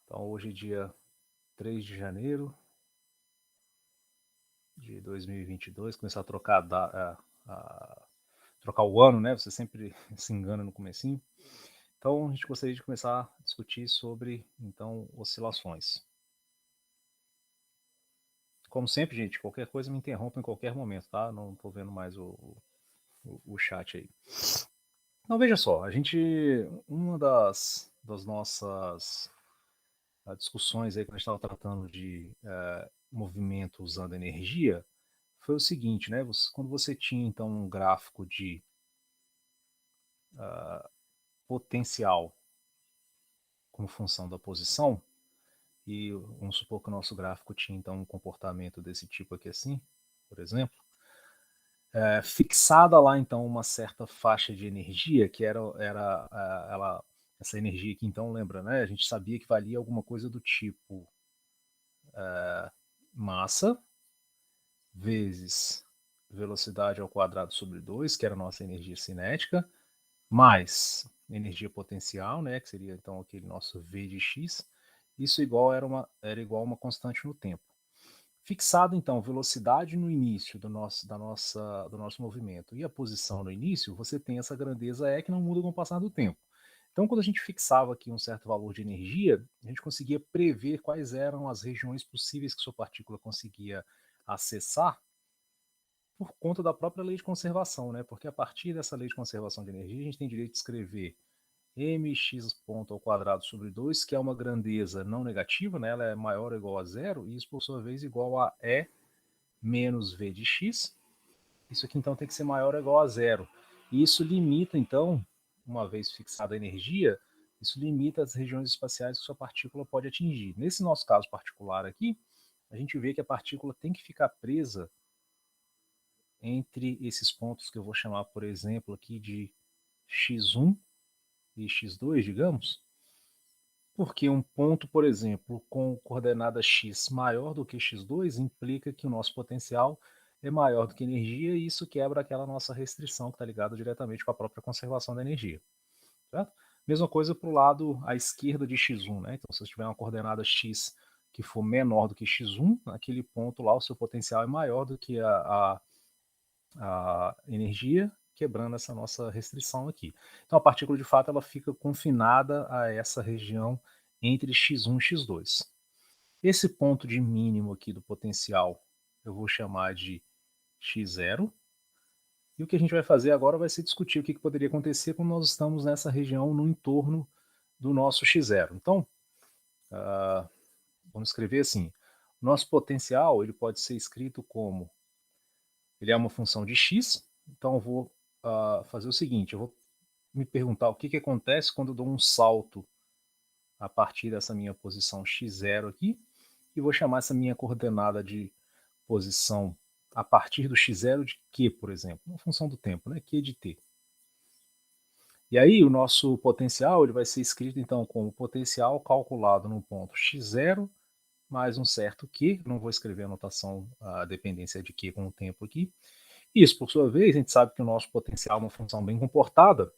Então hoje é dia 3 de janeiro de 2022, começar a trocar, trocar o ano, né? Você sempre se engana no comecinho. Então a gente gostaria de começar a discutir sobre, então, oscilações. Como sempre, gente, qualquer coisa me interrompa em qualquer momento, tá? Não estou vendo mais o chat aí. Então veja só, uma das nossas discussões aí, quando a gente estava tratando de movimento usando energia, foi o seguinte, né? Quando você tinha então um gráfico de potencial como função da posição, e vamos supor que o nosso gráfico tinha então um comportamento desse tipo aqui assim, por exemplo, fixada lá então uma certa faixa de energia, que essa energia aqui então, lembra, né? A gente sabia que valia alguma coisa do tipo massa vezes velocidade ao quadrado sobre 2, que era a nossa energia cinética, mais energia potencial, né, que seria então aquele nosso V de x, isso era igual a uma constante no tempo. Fixado então velocidade no início do nosso movimento e a posição no início, você tem essa grandeza E que não muda com o passar do tempo. Então, quando a gente fixava aqui um certo valor de energia, a gente conseguia prever quais eram as regiões possíveis que sua partícula conseguia acessar por conta da própria lei de conservação, né? Porque a partir dessa lei de conservação de energia, a gente tem direito de escrever mx ponto ao quadrado sobre 2, que é uma grandeza não negativa, né? Ela é maior ou igual a zero, e isso por sua vez igual a E menos V de x. Isso aqui então tem que ser maior ou igual a zero. E isso limita então, uma vez fixada a energia, isso limita as regiões espaciais que sua partícula pode atingir. Nesse nosso caso particular aqui, a gente vê que a partícula tem que ficar presa entre esses pontos que eu vou chamar, por exemplo, aqui de x1 e x2, digamos, porque um ponto, por exemplo, com coordenada x maior do que x2 implica que o nosso potencial é maior do que a energia, e isso quebra aquela nossa restrição que está ligada diretamente com a própria conservação da energia. Certo? Mesma coisa para o lado à esquerda de x1, né? Então, se você tiver uma coordenada x que for menor do que x1, naquele ponto lá o seu potencial é maior do que a energia, quebrando essa nossa restrição aqui. Então a partícula de fato ela fica confinada a essa região entre x1 e x2. Esse ponto de mínimo aqui do potencial eu vou chamar de x0. E o que a gente vai fazer agora vai ser discutir o que poderia acontecer quando nós estamos nessa região no entorno do nosso x0. Então, vamos escrever assim, nosso potencial ele pode ser escrito como, ele é uma função de x, então eu vou fazer o seguinte, eu vou me perguntar o que acontece quando eu dou um salto a partir dessa minha posição x0 aqui, e vou chamar essa minha coordenada de posição a partir do x0 de q, por exemplo, uma função do tempo, né? Q de t. E aí o nosso potencial ele vai ser escrito então como potencial calculado no ponto x0 mais um certo q, não vou escrever a notação, a dependência de q com o tempo aqui. Isso, por sua vez, a gente sabe que o nosso potencial é uma função bem comportada,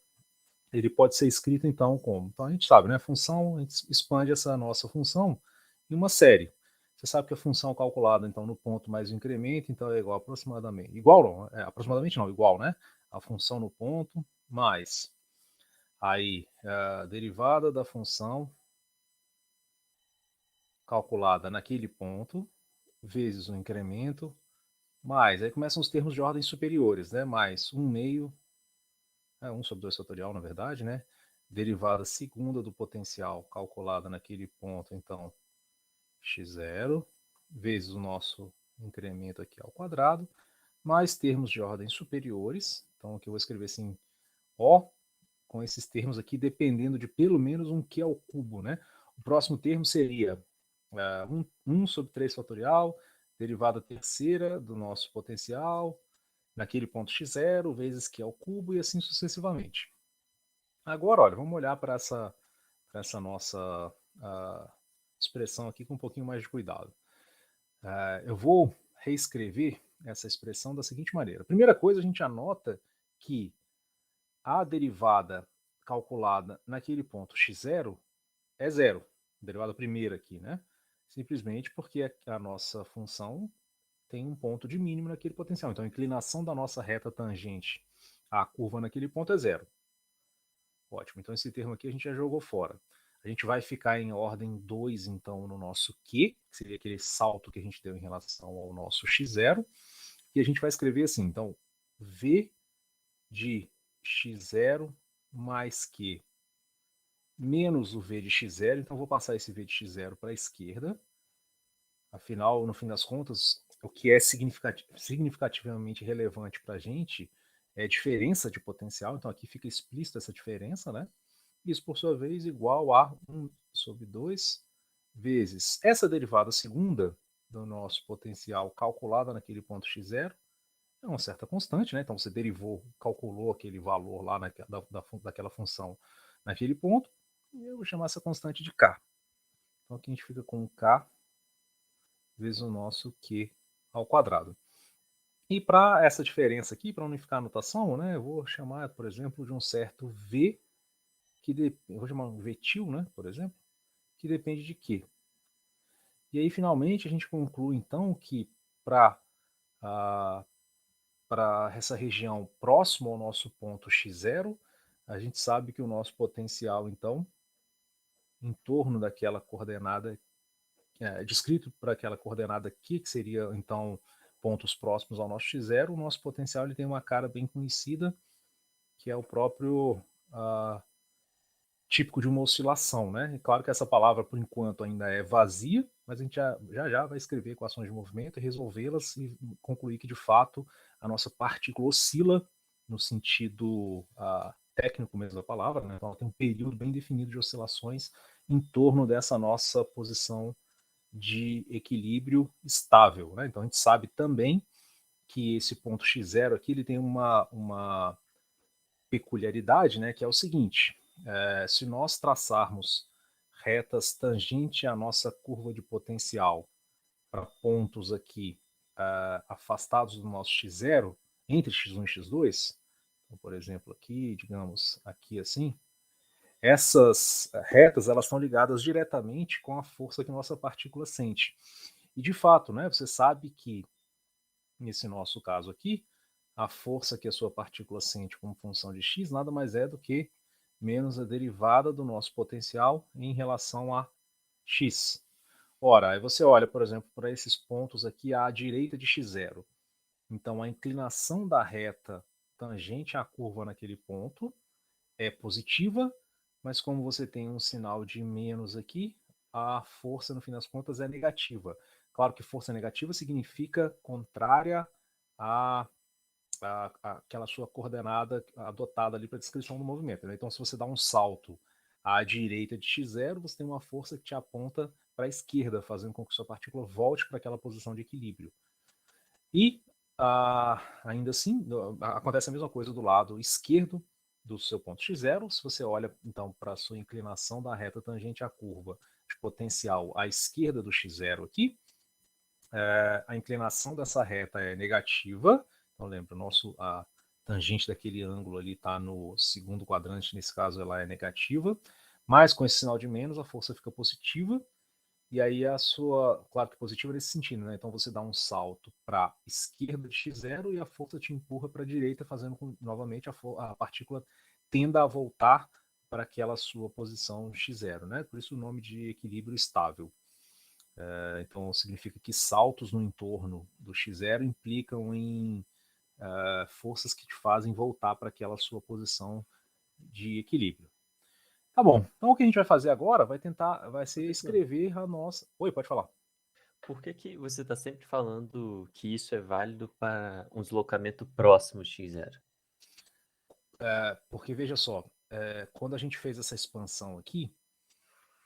ele pode ser escrito então como? Então a gente sabe, né? A função, a gente expande essa nossa função em uma série. Você sabe que a função calculada então no ponto mais o incremento, então é igual aproximadamente, igual não, aproximadamente não, igual, né? A função no ponto mais aí a derivada da função calculada naquele ponto vezes o incremento mais, aí começam os termos de ordem superiores, né? Mais 1 meio, 1 sobre 2 fatorial, na verdade, né? Derivada segunda do potencial calculada naquele ponto, então, x0, vezes o nosso incremento aqui ao quadrado, mais termos de ordem superiores, então aqui eu vou escrever assim, O, com esses termos aqui, dependendo de pelo menos um Q ao cubo, né? O próximo termo seria 1 sobre 3 fatorial, derivada terceira do nosso potencial, naquele ponto x0, vezes Q ao cubo, e assim sucessivamente. Agora, olha, vamos olhar para essa nossa expressão aqui com um pouquinho mais de cuidado. Eu vou reescrever essa expressão da seguinte maneira. Primeira coisa, a gente anota que a derivada calculada naquele ponto x0 é zero. derivada primeira aqui, né? Simplesmente porque a nossa função tem um ponto de mínimo naquele potencial. Então, a inclinação da nossa reta tangente à curva naquele ponto é zero. Ótimo. Então, esse termo aqui a gente já jogou fora. A gente vai ficar em ordem 2, então, no nosso Q, que seria aquele salto que a gente deu em relação ao nosso x0. E a gente vai escrever assim, então, V de x0 mais Q menos o V de x0. Então, vou passar esse V de x0 para a esquerda. Afinal, no fim das contas, o que é significativamente relevante para a gente é a diferença de potencial. Então, aqui fica explícita essa diferença, né? Isso, por sua vez, igual a 1 sobre 2 vezes essa derivada segunda do nosso potencial calculada naquele ponto x0, é uma certa constante, né? Então você derivou, calculou aquele valor lá daquela função naquele ponto, e eu vou chamar essa constante de k. Então aqui a gente fica com k vezes o nosso q ao quadrado. E para essa diferença aqui, para unificar a notação, né, eu vou chamar, por exemplo, de um certo v, eu vou chamar um vetil, né, por exemplo, que depende de Q. E aí, finalmente, a gente conclui, então, que para essa região próxima ao nosso ponto x0, a gente sabe que o nosso potencial, então, em torno daquela coordenada, descrito para aquela coordenada aqui, que seria, então, pontos próximos ao nosso x0, o nosso potencial ele tem uma cara bem conhecida, que é o próprio típico de uma oscilação, né? E claro que essa palavra, por enquanto, ainda é vazia, mas a gente já vai escrever equações de movimento e resolvê-las e concluir que, de fato, a nossa partícula oscila no sentido técnico mesmo da palavra, né? Então ela tem um período bem definido de oscilações em torno dessa nossa posição de equilíbrio estável, né? Então a gente sabe também que esse ponto x0 aqui ele tem uma peculiaridade, né, que é o seguinte: se nós traçarmos retas tangente à nossa curva de potencial para pontos aqui afastados do nosso x0, entre x1 e x2, então, por exemplo, aqui, digamos, aqui assim, essas retas elas estão ligadas diretamente com a força que nossa partícula sente. E de fato, né, você sabe que nesse nosso caso aqui, a força que a sua partícula sente como função de x nada mais é do que menos a derivada do nosso potencial em relação a x. Ora, aí você olha, por exemplo, para esses pontos aqui à direita de x0. Então, a inclinação da reta tangente à curva naquele ponto é positiva, mas como você tem um sinal de menos aqui, a força, no fim das contas, é negativa. Claro que força negativa significa contrária à aquela sua coordenada adotada ali para descrição do movimento, né? Então, se você dá um salto à direita de x0, você tem uma força que te aponta para a esquerda, fazendo com que sua partícula volte para aquela posição de equilíbrio. E, ainda assim, acontece a mesma coisa do lado esquerdo do seu ponto x0. Se você olha, então, para a sua inclinação da reta tangente à curva de potencial à esquerda do x0 aqui, a inclinação dessa reta é negativa. Então, lembra, a tangente daquele ângulo ali está no segundo quadrante, nesse caso ela é negativa, mas com esse sinal de menos a força fica positiva, e aí a sua, claro que positiva nesse sentido, né? Então você dá um salto para a esquerda de x0 e a força te empurra para a direita, fazendo com que novamente a partícula tenda a voltar para aquela sua posição x0, né? Por isso o nome de equilíbrio estável. Então significa que saltos no entorno do x0 implicam em forças que te fazem voltar para aquela sua posição de equilíbrio. Tá bom, então o que a gente vai fazer agora vai ser escrever a nossa... Oi, pode falar. Por que que você está sempre falando que isso é válido para um deslocamento próximo de x0? Porque veja só, quando a gente fez essa expansão aqui,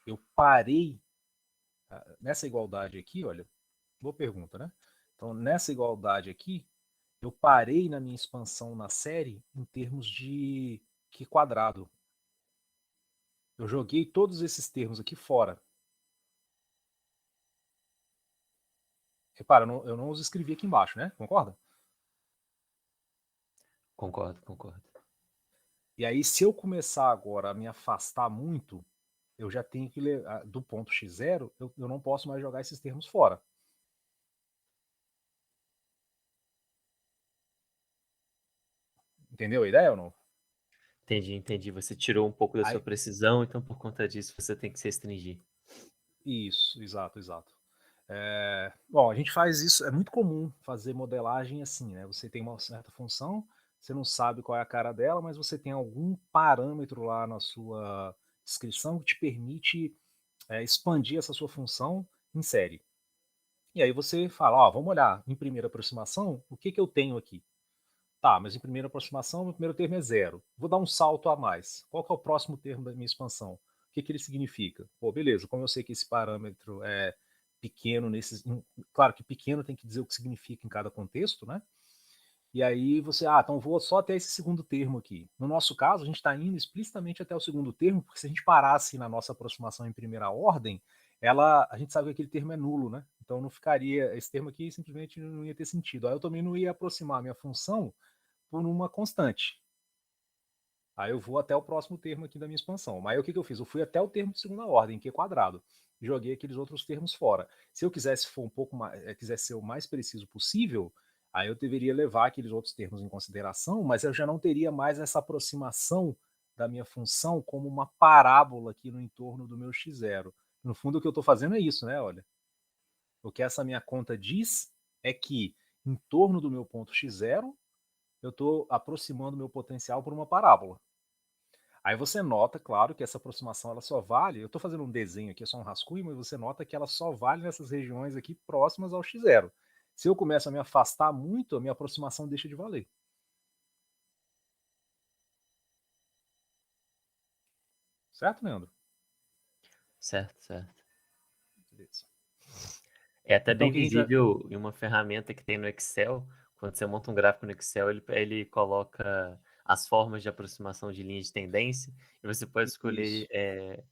eu parei nessa igualdade aqui, olha, boa pergunta, né? Então, nessa igualdade aqui, eu parei na minha expansão na série em termos de Q quadrado. Eu joguei todos esses termos aqui fora. Repara, eu não os escrevi aqui embaixo, né? Concorda? Concordo, concordo. E aí, se eu começar agora a me afastar muito, eu já tenho que do ponto x0, eu não posso mais jogar esses termos fora. Entendeu a ideia ou não? Entendi, entendi. Você tirou um pouco da sua Aí, precisão, então por conta disso você tem que se restringir. isso, exato, exato. Bom, a gente faz isso, é muito comum fazer modelagem assim, né? Você tem uma certa função, você não sabe qual é a cara dela, mas você tem algum parâmetro lá na sua descrição que te permite expandir essa sua função em série. E aí você fala, ó, vamos olhar em primeira aproximação, o que eu tenho aqui? Tá, mas em primeira aproximação, o primeiro termo é zero. Vou dar um salto a mais. Qual que é o próximo termo da minha expansão? O que ele significa? Pô, beleza, como eu sei que esse parâmetro é pequeno nesses. Claro que pequeno tem que dizer o que significa em cada contexto, né? E aí você, então vou só até esse segundo termo aqui. No nosso caso, a gente está indo explicitamente até o segundo termo, porque se a gente parasse na nossa aproximação em primeira ordem, a gente sabe que aquele termo é nulo, né? Então não ficaria, esse termo aqui simplesmente não ia ter sentido. Aí eu também não ia aproximar a minha função por uma constante. Aí eu vou até o próximo termo aqui da minha expansão. Mas aí o que eu fiz? Eu fui até o termo de segunda ordem, que é quadrado. Joguei aqueles outros termos fora. Se eu quisesse for um pouco mais, quisesse ser o mais preciso possível, aí eu deveria levar aqueles outros termos em consideração, mas eu já não teria mais essa aproximação da minha função como uma parábola aqui no entorno do meu x0. No fundo, o que eu estou fazendo é isso, né? Olha, o que essa minha conta diz é que em torno do meu ponto x0, eu estou aproximando meu potencial por uma parábola. Aí você nota, claro, que essa aproximação ela só vale. Eu estou fazendo um desenho aqui, é só um rascunho, mas você nota que ela só vale nessas regiões aqui próximas ao x0. Se eu começo a me afastar muito, a minha aproximação deixa de valer. Certo, Leandro? Certo, certo. Beleza. É até Então, o bem que a gente vai. visível em uma ferramenta que tem no Excel. Quando você monta um gráfico no Excel, ele coloca as formas de aproximação de linha de tendência e você pode escolher Isso.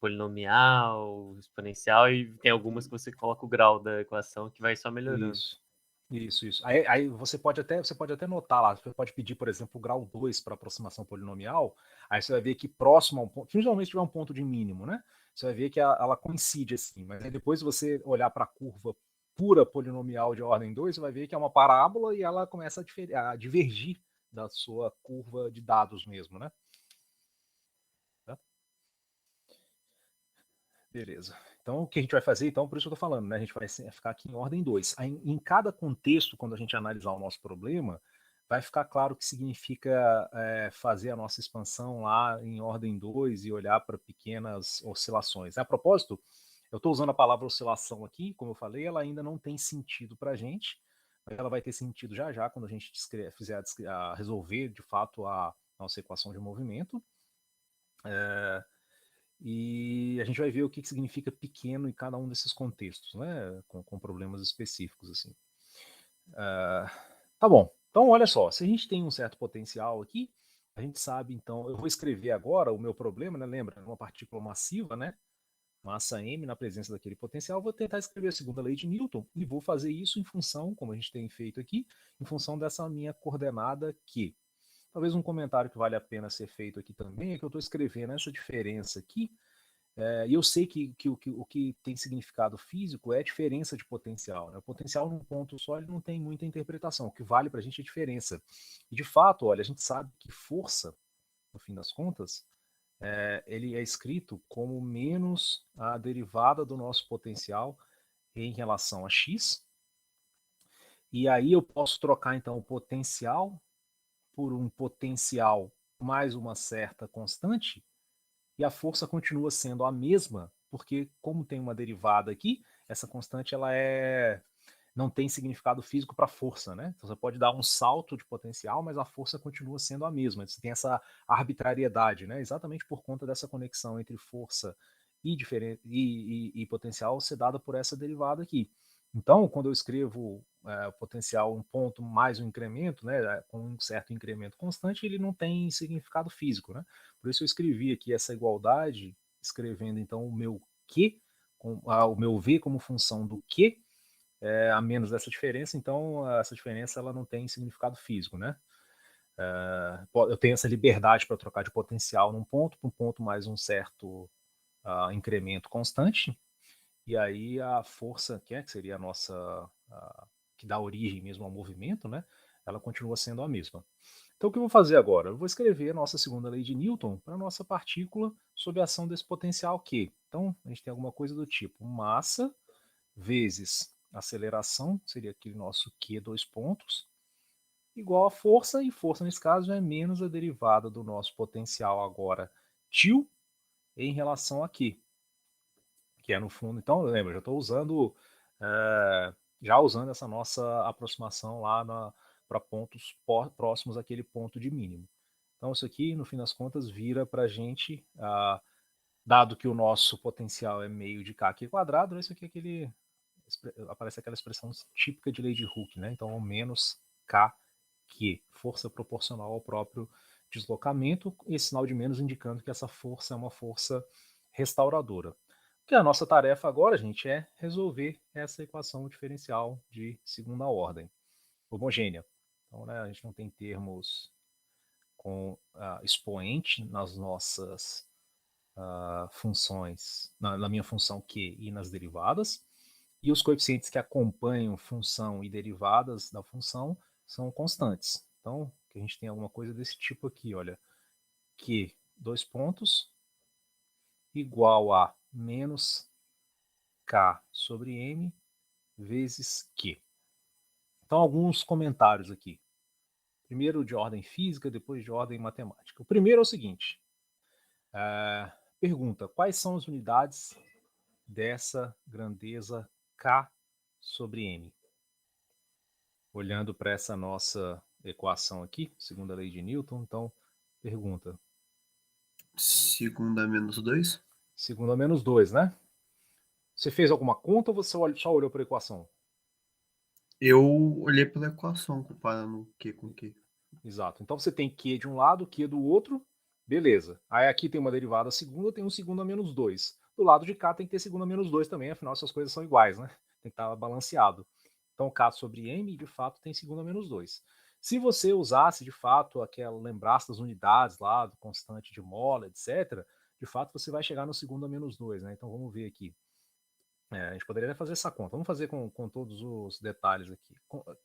polinomial, exponencial e tem algumas que você coloca o grau da equação que vai só melhorando. Isso. Isso. Aí você pode até notar lá, você pode pedir, por exemplo, o grau 2 para aproximação polinomial, aí você vai ver que próximo a um ponto, principalmente se tiver um ponto de mínimo, né? Você vai ver que ela coincide assim, mas aí depois se você olhar para a curva pura polinomial de ordem 2, você vai ver que é uma parábola e ela começa a divergir da sua curva de dados mesmo, né? Tá? Beleza. Então, o que a gente vai fazer, então, por isso que eu estou falando, né? A gente vai ficar aqui em ordem 2. Em cada contexto, quando a gente analisar o nosso problema, vai ficar claro o que significa fazer a nossa expansão lá em ordem 2 e olhar para pequenas oscilações. A propósito, eu estou usando a palavra oscilação aqui, como eu falei, ela ainda não tem sentido para a gente, mas ela vai ter sentido já já quando a gente fizer resolver de fato a nossa equação de movimento. E a gente vai ver o que significa pequeno em cada um desses contextos, né? Com problemas específicos, assim. Tá bom. Então, olha só, se a gente tem um certo potencial aqui, a gente sabe, então, eu vou escrever agora o meu problema, né? Lembra, uma partícula massiva, né? Massa m na presença daquele potencial, vou tentar escrever a segunda lei de Newton e vou fazer isso em função, como a gente tem feito aqui, em função dessa minha coordenada Q. Talvez um comentário que vale a pena ser feito aqui também é que eu estou escrevendo essa diferença aqui e eu sei que o que tem significado físico é a diferença de potencial. Né? O potencial num ponto só ele não tem muita interpretação. O que vale para a gente é a diferença. E de fato, olha, a gente sabe que força, no fim das contas, ele é escrito como menos a derivada do nosso potencial em relação a x. E aí eu posso trocar então o potencial por um potencial mais uma certa constante e a força continua sendo a mesma, porque como tem uma derivada aqui, essa constante não tem significado físico para a força, né? Então você pode dar um salto de potencial, mas a força continua sendo a mesma. Você tem essa arbitrariedade, né? Exatamente por conta dessa conexão entre força e potencial ser dada por essa derivada aqui. Então, quando eu escrevo potencial um ponto mais um incremento, né, com um certo incremento constante, ele não tem significado físico, né? Por isso eu escrevi aqui essa igualdade, escrevendo então o meu Q, o meu V como função do Q, a menos essa diferença, então essa diferença ela não tem significado físico, né? Eu tenho essa liberdade para trocar de potencial num ponto para um ponto mais um certo incremento constante, e aí a força, que seria a nossa, que dá origem mesmo ao movimento, né, ela continua sendo a mesma. Então o que eu vou fazer agora? Eu vou escrever a nossa segunda lei de Newton para a nossa partícula sob a ação desse potencial Q. Então a gente tem alguma coisa do tipo massa vezes aceleração, seria aquele nosso Q, dois pontos, igual a força, e força nesse caso é menos a derivada do nosso potencial agora τ em relação a Q, que é no fundo. Então, lembra, já estou usando, já usando essa nossa aproximação lá para pontos próximos àquele ponto de mínimo. Então, isso aqui, no fim das contas, vira para a gente, dado que o nosso potencial é meio de K quadrado, isso aqui é aparece aquela expressão típica de lei de Hooke, né? Então, menos K Q, força proporcional ao próprio deslocamento, e esse sinal de menos indicando que essa força é uma força restauradora. Que a nossa tarefa agora, gente, é resolver essa equação diferencial de segunda ordem, homogênea. Então, né, a gente não tem termos com expoente nas nossas funções, na minha função Q e nas derivadas, e os coeficientes que acompanham função e derivadas da função são constantes. Então, que a gente tem alguma coisa desse tipo aqui, olha, Q, dois pontos, igual a menos K sobre M vezes Q. Então, alguns comentários aqui. Primeiro de ordem física, depois de ordem matemática. O primeiro é o seguinte, pergunta, quais são as unidades dessa grandeza K sobre M? Olhando para essa nossa equação aqui, segunda lei de Newton, então, pergunta. Segunda menos 2? Segunda menos 2, né? Você fez alguma conta ou você só olhou para a equação? Eu olhei pela equação, comparando Q com Q. Exato. Então você tem Q de um lado, Q do outro, beleza. Aí aqui tem uma derivada segunda, tem um segunda menos 2. Do lado de cá tem que ter segunda menos 2 também, afinal essas coisas são iguais, né? Tem que estar balanceado. Então K sobre M, de fato, tem segunda menos 2. Se você usasse, de fato, lembrasse das unidades lá, do constante de mola, etc., de fato você vai chegar no segunda menos 2, né? Então vamos ver aqui. A gente poderia fazer essa conta. Vamos fazer com todos os detalhes aqui.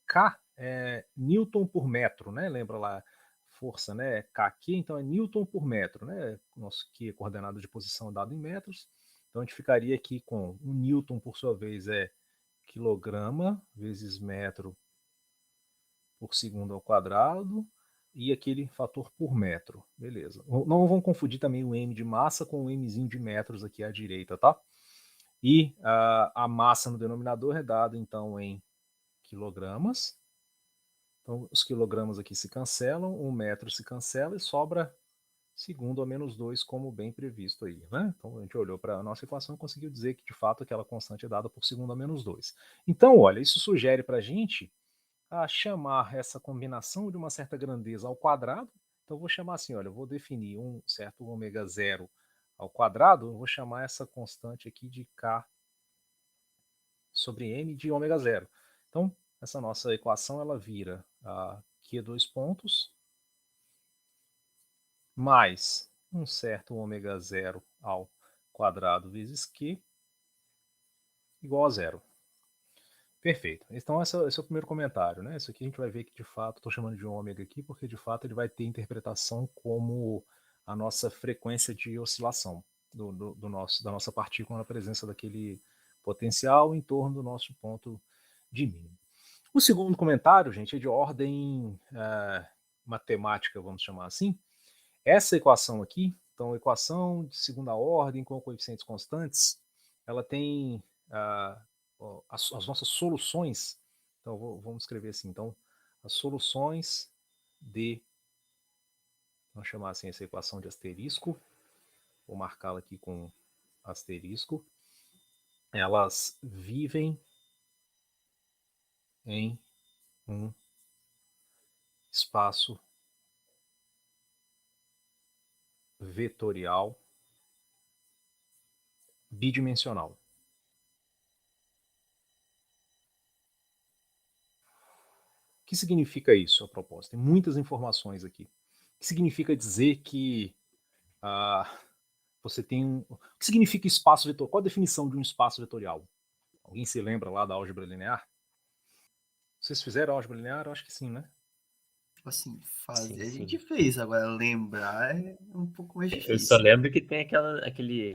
K é Newton por metro, né? Lembra lá, força, né? K aqui, então é Newton por metro, né? Nosso Q é coordenada de posição dado em metros. Então a gente ficaria aqui com o Newton, por sua vez, é quilograma vezes metro por segundo ao quadrado, e aquele fator por metro. Beleza. Não vamos confundir também o M de massa com o Mzinho de metros aqui à direita, tá? E a massa no denominador é dada, então, em quilogramas. Então, os quilogramas aqui se cancelam, o metro se cancela e sobra segundo a menos 2, como bem previsto aí. Né? Então, a gente olhou para a nossa equação e conseguiu dizer que, de fato, aquela constante é dada por segundo a menos 2. Então, olha, isso sugere para a gente chamar essa combinação de uma certa grandeza ao quadrado. Então, eu vou chamar assim, olha, eu vou definir um certo ômega zero ao quadrado, eu vou chamar essa constante aqui de K sobre m de ômega zero. Então, essa nossa equação ela vira Q dois pontos mais um certo ômega zero ao quadrado vezes Q igual a zero. Perfeito. Então, esse é o primeiro comentário. Né? Isso aqui a gente vai ver que, de fato, estou chamando de ômega aqui, porque, de fato, ele vai ter interpretação como a nossa frequência de oscilação da nossa partícula na presença daquele potencial em torno do nosso ponto de mínimo. O segundo comentário, gente, é de ordem matemática, vamos chamar assim. Essa equação aqui, então, equação de segunda ordem com coeficientes constantes, ela tem as nossas soluções. Então, vamos escrever assim. Então, as soluções de, vamos chamar assim essa equação de asterisco, vou marcá-la aqui com asterisco, elas vivem em um espaço vetorial bidimensional. O que significa isso, a propósito? Tem muitas informações aqui. O que significa dizer que você tem o que significa espaço vetorial? Qual a definição de um espaço vetorial? Alguém se lembra lá da álgebra linear? Vocês fizeram álgebra linear? Eu acho que sim, né? Assim, Sim, fazer a sim. gente fez, agora lembrar é um pouco mais Eu só difícil. lembro que tem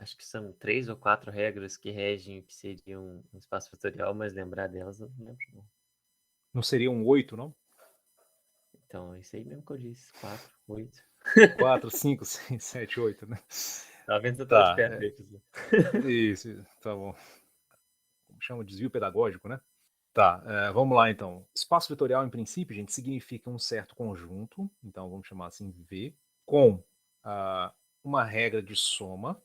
acho que são 3 ou 4 regras que regem o que seria um espaço vetorial, mas lembrar delas eu não lembro não. Não seria um 8, não? Então, é isso aí mesmo que eu disse, 4, 8. 4, 5, 6, 7, 8, né? Talvez eu tô de Tá, perto deles. Né? isso, tá bom. Como chama desvio pedagógico, né? Tá, vamos lá então. Espaço vetorial, em princípio, gente, significa um certo conjunto, então vamos chamar assim V, com uma regra de soma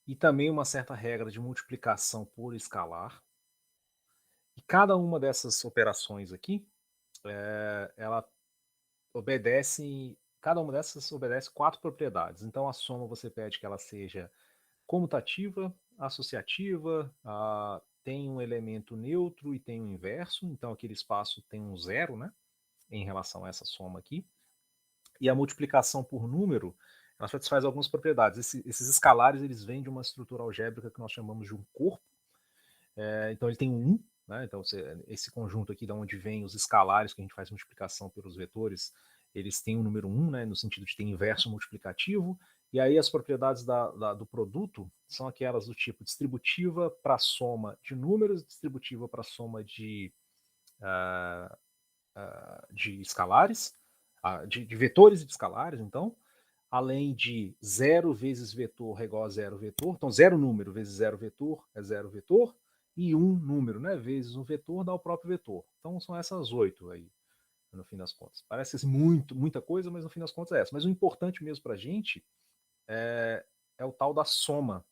e também uma certa regra de multiplicação por escalar. E cada uma dessas operações aqui, ela obedece, cada uma dessas obedece 4 propriedades. Então a soma você pede que ela seja comutativa, associativa, tem um elemento neutro e tem um inverso, então aquele espaço tem um zero, né, em relação a essa soma aqui. E a multiplicação por número, ela satisfaz algumas propriedades. Esses escalares, eles vêm de uma estrutura algébrica que nós chamamos de um corpo. Então ele tem um 1, né? Então esse conjunto aqui, de onde vem os escalares que a gente faz multiplicação pelos vetores, eles têm o número 1, né, no sentido de ter inverso multiplicativo. E aí as propriedades do produto são aquelas do tipo distributiva para soma de números, distributiva para soma de escalares, de vetores e de escalares, então, além de 0 vezes vetor é igual a 0 vetor, então 0 número vezes 0 vetor é 0 vetor, e 1 número, né, vezes um vetor dá o próprio vetor. Então são essas 8 aí, no fim das contas. Parece assim, muita coisa, mas no fim das contas é essa. Mas o importante mesmo para a gente é o tal da soma.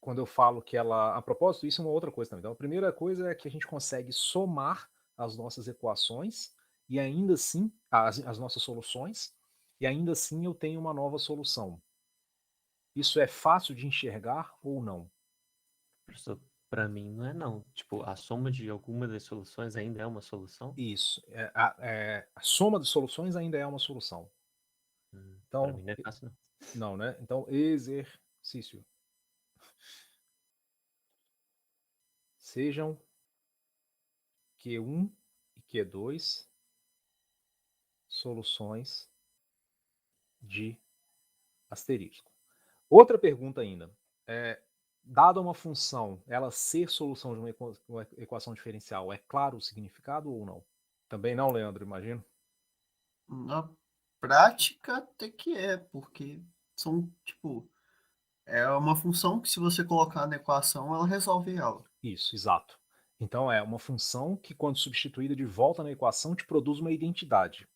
Quando eu falo que ela, a propósito, isso é uma outra coisa também. Então, a primeira coisa é que a gente consegue somar as nossas equações e ainda assim, as nossas soluções, e ainda assim eu tenho uma nova solução. Isso é fácil de enxergar ou não? Professor, pra mim não é não. Tipo, a soma de alguma das soluções ainda é uma solução? Isso. A soma de soluções ainda é uma solução. Pra Então, mim não é fácil não. não, né? Então, exercício. Sejam Q1 e Q2 soluções de asterisco. Outra pergunta ainda. Dada uma função, ela ser solução de uma equação diferencial, é claro o significado ou não? Também não, Leandro, imagino? Na prática, até que é, porque são, tipo, é uma função que se você colocar na equação, ela resolve ela. Isso, exato. Então é uma função que, quando substituída de volta na equação, te produz uma identidade.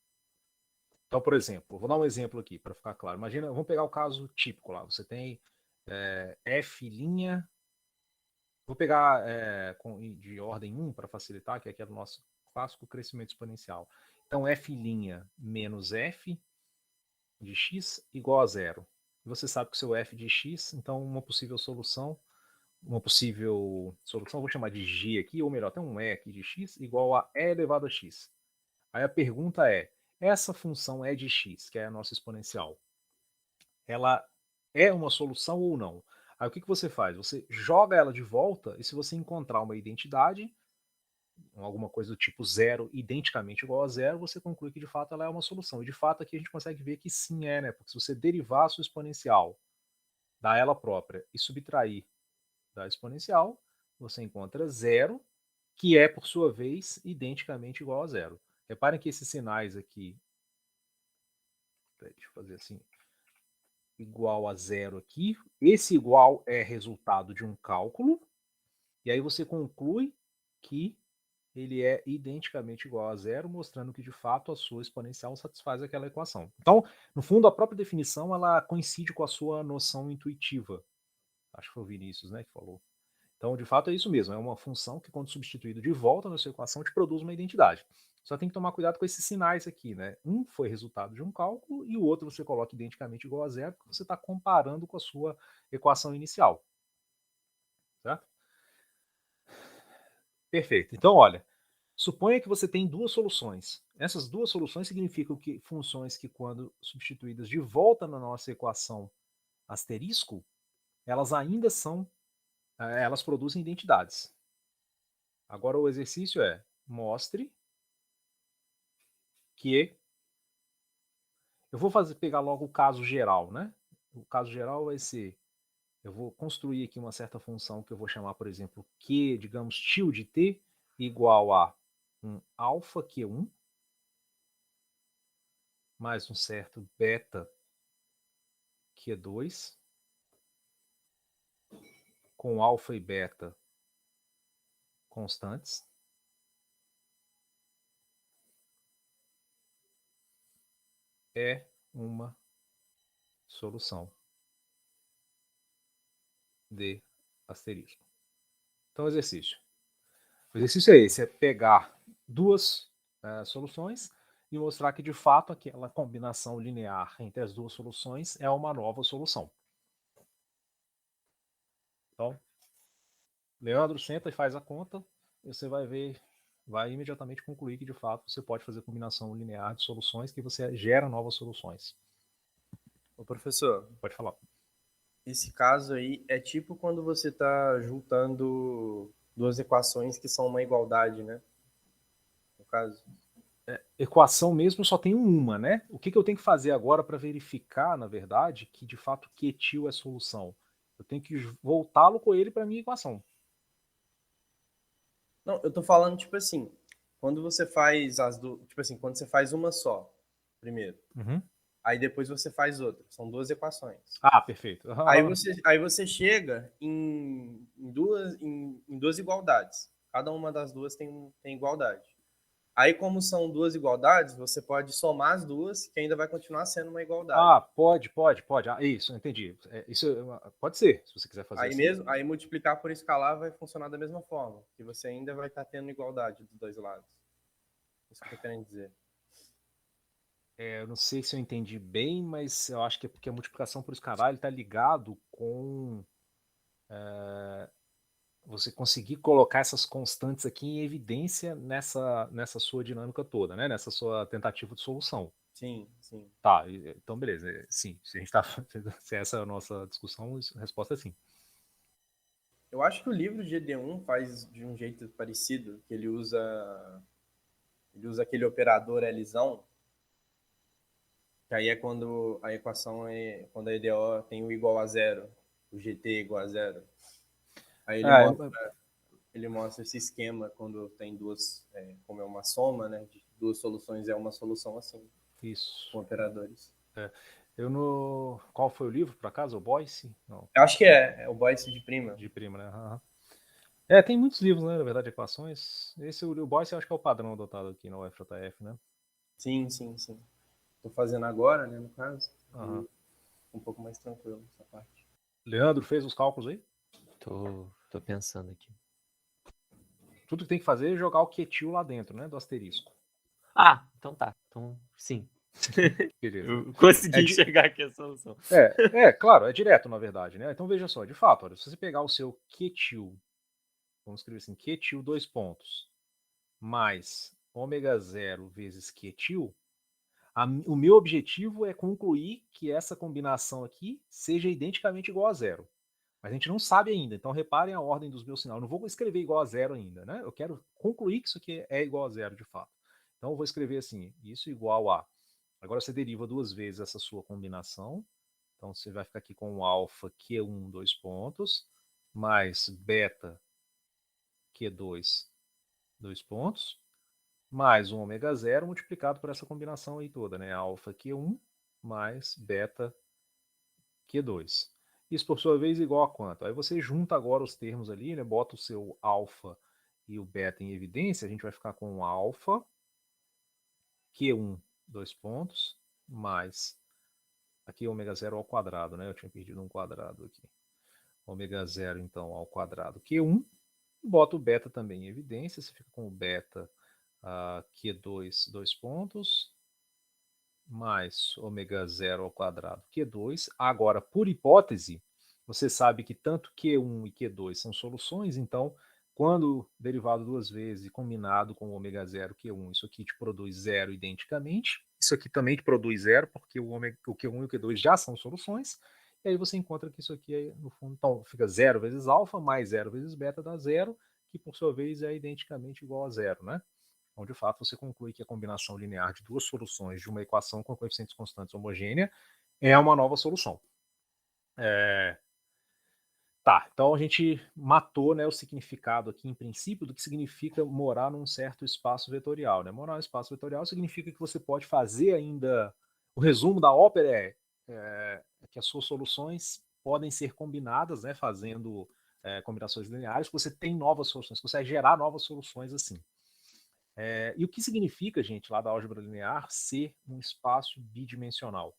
Então, por exemplo, vou dar um exemplo aqui para ficar claro. Imagina, vamos pegar o caso típico lá. Você tem f', vou pegar de ordem 1 para facilitar, que é aquele nosso clássico crescimento exponencial. Então, f' menos f de x igual a zero. E você sabe que o seu f de x, então uma possível solução, vou chamar de g aqui, ou melhor, até um e aqui de x, igual a e elevado a x. Aí a pergunta é, essa função e de x, que é a nossa exponencial, ela é uma solução ou não? Aí o que você faz? Você joga ela de volta e se você encontrar uma identidade, alguma coisa do tipo zero, identicamente igual a zero, você conclui que de fato ela é uma solução. E de fato aqui a gente consegue ver que sim é, né? Porque se você derivar a sua exponencial da ela própria e subtrair da exponencial, você encontra zero, que é, por sua vez, identicamente igual a zero. Reparem que esses sinais aqui, deixa eu fazer assim, igual a zero aqui, esse igual é resultado de um cálculo, e aí você conclui que ele é identicamente igual a zero, mostrando que de fato a sua exponencial satisfaz aquela equação. Então, no fundo, a própria definição ela coincide com a sua noção intuitiva. Acho que foi o Vinícius, né, que falou. Então, de fato, é isso mesmo. É uma função que, quando substituído de volta na sua equação, te produz uma identidade. Só tem que tomar cuidado com esses sinais aqui, né? Um foi resultado de um cálculo e o outro você coloca identicamente igual a zero, porque você está comparando com a sua equação inicial. Certo? Perfeito. Então, olha, suponha que você tem duas soluções. Essas duas soluções significam que funções que, quando substituídas de volta na nossa equação asterisco, elas ainda são, elas produzem identidades. Agora o exercício é, mostre que... Eu vou pegar logo o caso geral, né? O caso geral vai ser, eu vou construir aqui uma certa função que eu vou chamar, por exemplo, q, digamos, tilde t, igual a um alfa q1, mais um certo beta q2, com alfa e beta constantes. É uma solução de asterisco. Então, exercício. O exercício é esse, é pegar duas soluções e mostrar que, de fato, aquela combinação linear entre as duas soluções é uma nova solução. Então, Leandro, senta e faz a conta, e você vai ver, vai imediatamente concluir que, de fato, você pode fazer combinação linear de soluções, que você gera novas soluções. Ô, professor, Pode falar. esse caso aí é tipo quando você está juntando duas equações que são uma igualdade, né? No caso. Equação mesmo só tem uma, né? O que eu tenho que fazer agora para verificar, na verdade, que de fato Q-til é solução? Eu tenho que voltá-lo com ele para minha equação. Não, eu tô falando, tipo assim, quando você faz as duas. Tipo assim, quando você faz uma só, primeiro. Uhum. Aí depois você faz outra. São duas equações. Ah, perfeito. Aí você chega em duas igualdades. Cada uma das duas tem igualdade. Aí, como são duas igualdades, você pode somar as duas, que ainda vai continuar sendo uma igualdade. Ah, pode. Ah, isso, entendi. Isso pode ser, se você quiser fazer Aí assim. mesmo, aí multiplicar por escalar vai funcionar da mesma forma, que você ainda vai estar tendo igualdade dos dois lados. Isso que eu tô querendo dizer. Eu não sei se eu entendi bem, mas eu acho que é porque a multiplicação por escalar está ligado com você conseguir colocar essas constantes aqui em evidência nessa sua dinâmica toda, né? Nessa sua tentativa de solução. Sim, sim. Tá, então beleza. Sim, se a gente tá, se essa é a nossa discussão, a resposta é sim. Eu acho que o livro de ED1 faz de um jeito parecido, que ele usa aquele operador Lzão, que aí é quando a equação é quando a EDO tem o igual a zero, o GT igual a zero. Aí ele mostra esse esquema quando tem duas, como é uma soma, né, de duas soluções, é uma solução assim. Isso. Com operadores. Qual foi o livro, por acaso? O Boyce? Não. Eu acho que é o Boyce de prima. De prima, né? Uhum. Tem muitos livros, né, na verdade, equações. O Boyce eu acho que é o padrão adotado aqui no UFJF, né? Sim. Tô fazendo agora, né, no caso. Uhum. Um pouco mais tranquilo essa parte. Leandro, fez os cálculos aí? Tô pensando aqui. Tudo que tem que fazer é jogar o Q-til lá dentro, né, do asterisco. Ah, então tá. Então, sim. Beleza. Eu consegui enxergar aqui a solução. Claro, é direto, na verdade, né? Então veja só, de fato, olha, se você pegar o seu Q-til, vamos escrever assim, Q-til 2 pontos, mais ômega 0 vezes Q-til, o meu objetivo é concluir que essa combinação aqui seja identicamente igual a zero. Mas a gente não sabe ainda, então reparem a ordem dos meus sinais. Eu não vou escrever igual a zero ainda, né? Eu quero concluir que isso aqui é igual a zero de fato. Então eu vou escrever assim, isso igual a... Agora você deriva duas vezes essa sua combinação. Então você vai ficar aqui com o alfa Q1, 2 pontos, mais beta Q2, 2 pontos, mais um ômega 0 multiplicado por essa combinação aí toda, né? Alfa Q1 mais beta Q2. Isso, por sua vez, igual a quanto? Aí você junta agora os termos ali, né? Bota o seu alfa e o beta em evidência, a gente vai ficar com o alfa Q1, 2 pontos, mais aqui ômega 0 ao quadrado, né? Eu tinha perdido um quadrado aqui. Ômega 0, então, ao quadrado Q1. Bota o beta também em evidência, você fica com o beta Q2, 2 pontos, mais ômega 0 ao quadrado Q2. Agora, por hipótese, você sabe que tanto Q1 e Q2 são soluções, então, quando derivado duas vezes e combinado com o ômega 0 Q1, isso aqui te produz zero identicamente. Isso aqui também te produz zero, porque o Q1 e o Q2 já são soluções. e aí você encontra que isso aqui, no fundo, então, fica 0 vezes alfa mais 0 vezes beta dá 0, que por sua vez é identicamente igual a 0, né? Então, de fato, você conclui que a combinação linear de duas soluções de uma equação com coeficientes constantes homogênea é uma nova solução. Tá, então a gente matou, né, o significado aqui, em princípio, do que significa morar num certo espaço vetorial. Né? Morar num espaço vetorial significa que você pode fazer ainda... O resumo da ópera é que as suas soluções podem ser combinadas, né, fazendo combinações lineares, que você tem novas soluções, que você vai gerar novas soluções assim. E o que significa, gente, lá da álgebra linear, ser um espaço bidimensional?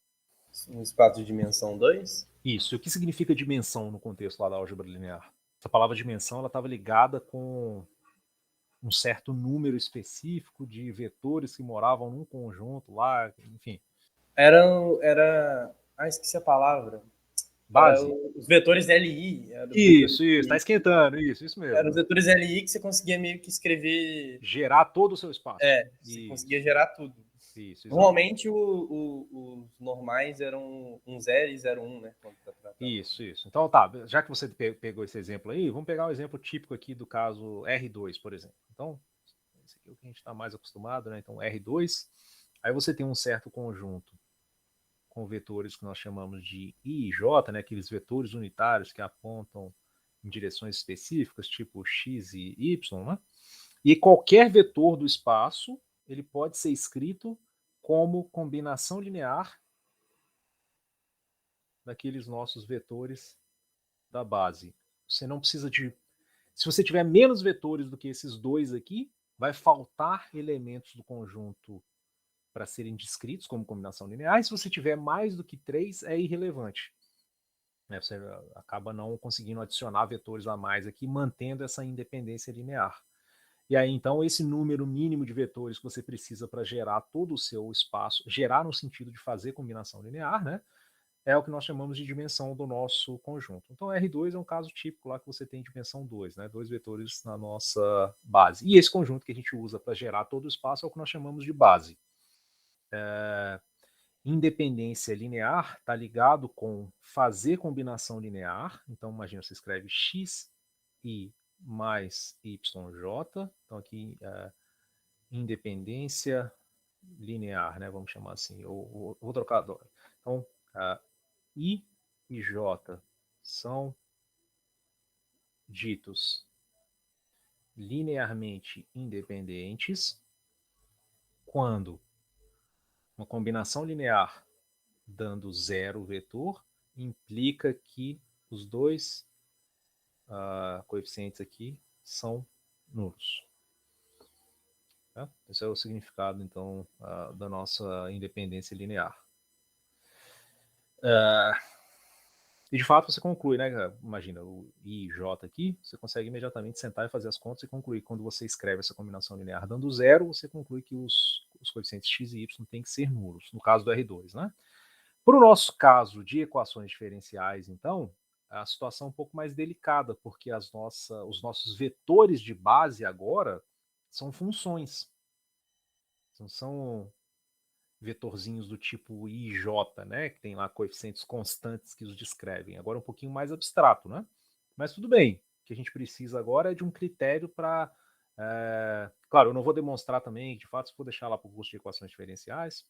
Um espaço de dimensão 2? Isso. E o que significa dimensão no contexto lá da álgebra linear? Essa palavra dimensão estava ligada com um certo número específico de vetores que moravam num conjunto lá, enfim. Esqueci a palavra. Base. Os vetores LI. Isso, está esquentando, isso mesmo. Eram os vetores LI que você conseguia meio que escrever... Gerar todo o seu espaço. Você conseguia gerar tudo. Isso, normalmente os normais eram um 0 e 0,1, né? Isso. Então tá, já que você pegou esse exemplo aí, vamos pegar um exemplo típico aqui do caso R2, por exemplo. Então, esse aqui é o que a gente está mais acostumado, né? Então, R2, aí você tem um certo conjunto com vetores que nós chamamos de I e J, né? Aqueles vetores unitários que apontam em direções específicas, tipo X e Y, né? E qualquer vetor do espaço, ele pode ser escrito como combinação linear daqueles nossos vetores da base. Você não precisa de... Se você tiver menos vetores do que esses dois aqui, vai faltar elementos do conjunto para serem descritos como combinação linear. E se você tiver mais do que 3, é irrelevante. Você acaba não conseguindo adicionar vetores a mais aqui, mantendo essa independência linear. E aí, então, esse número mínimo de vetores que você precisa para gerar todo o seu espaço, gerar no sentido de fazer combinação linear, né? É o que nós chamamos de dimensão do nosso conjunto. Então, R2 é um caso típico lá que você tem dimensão 2, né? 2 vetores na nossa base. E esse conjunto que a gente usa para gerar todo o espaço é o que nós chamamos de base. Independência linear está ligado com fazer combinação linear. Então, imagina, você escreve x i mais yj. Então, aqui, independência linear, né? Vamos chamar assim. Vou trocar. Então, I e J são ditos linearmente independentes quando uma combinação linear dando zero vetor implica que os dois coeficientes aqui são nulos. Tá? Esse é o significado, então, da nossa independência linear. E de fato você conclui, né? Imagina, o I e J aqui, você consegue imediatamente sentar e fazer as contas e concluir. Quando você escreve essa combinação linear dando zero, você conclui que os coeficientes x e y têm que ser nulos, no caso do R2, né? Para o nosso caso de equações diferenciais, então, a situação é um pouco mais delicada, porque os nossos vetores de base agora são funções. Não são vetorzinhos do tipo I e J, né, que tem lá coeficientes constantes que os descrevem. Agora um pouquinho mais abstrato, né? Mas tudo bem. O que a gente precisa agora é de um critério para... claro, eu não vou demonstrar também, de fato, se for deixar lá para o curso de equações diferenciais,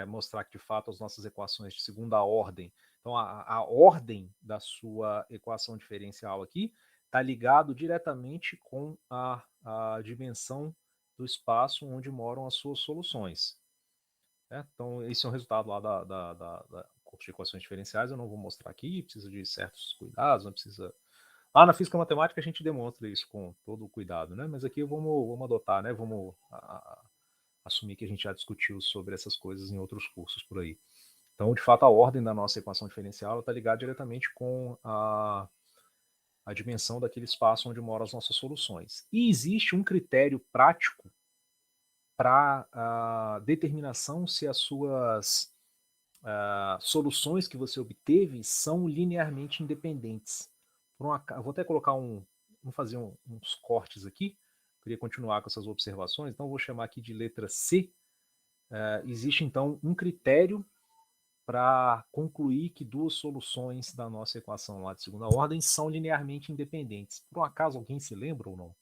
mostrar que, de fato, as nossas equações de segunda ordem, então a ordem da sua equação diferencial aqui está ligado diretamente com a dimensão do espaço onde moram as suas soluções. Então, esse é um resultado lá da curso de equações diferenciais. Eu não vou mostrar aqui, precisa de certos cuidados, não precisa... Lá na física matemática a gente demonstra isso com todo o cuidado, né? Mas aqui vamos adotar, né? Vamos assumir que a gente já discutiu sobre essas coisas em outros cursos por aí. Então, de fato, a ordem da nossa equação diferencial está ligada diretamente com a dimensão daquele espaço onde moram as nossas soluções. E existe um critério prático para a determinação se as suas soluções que você obteve são linearmente independentes. Vou até colocar vamos fazer uns cortes aqui. Queria continuar com essas observações, então vou chamar aqui de letra C. Existe então um critério para concluir que duas soluções da nossa equação lá de segunda ordem são linearmente independentes. Por um acaso alguém se lembra ou não?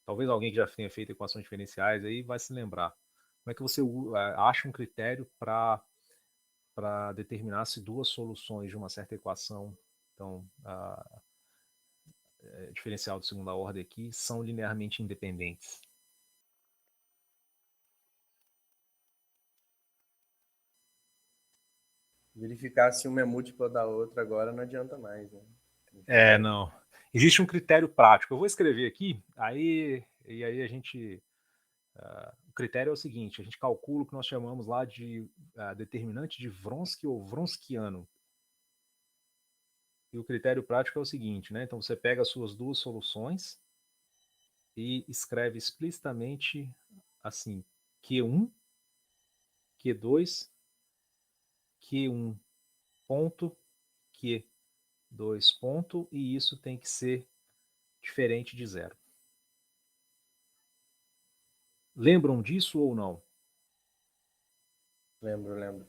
Talvez alguém que já tenha feito equações diferenciais aí vai se lembrar. Como é que você acha um critério para determinar se duas soluções de uma certa equação, então, diferencial de segunda ordem aqui, são linearmente independentes? Verificar se uma é múltipla da outra agora não adianta mais, né? Não. Existe um critério prático. Eu vou escrever aqui, e aí a gente... o critério é o seguinte, a gente calcula o que nós chamamos lá de determinante de Vronsky ou Vronskiano. E o critério prático é o seguinte, né? Então você pega as suas duas soluções e escreve explicitamente assim, Q1, Q2, Q1 ponto, Q2 ponto, e isso tem que ser diferente de zero. Lembram disso ou não? Lembro.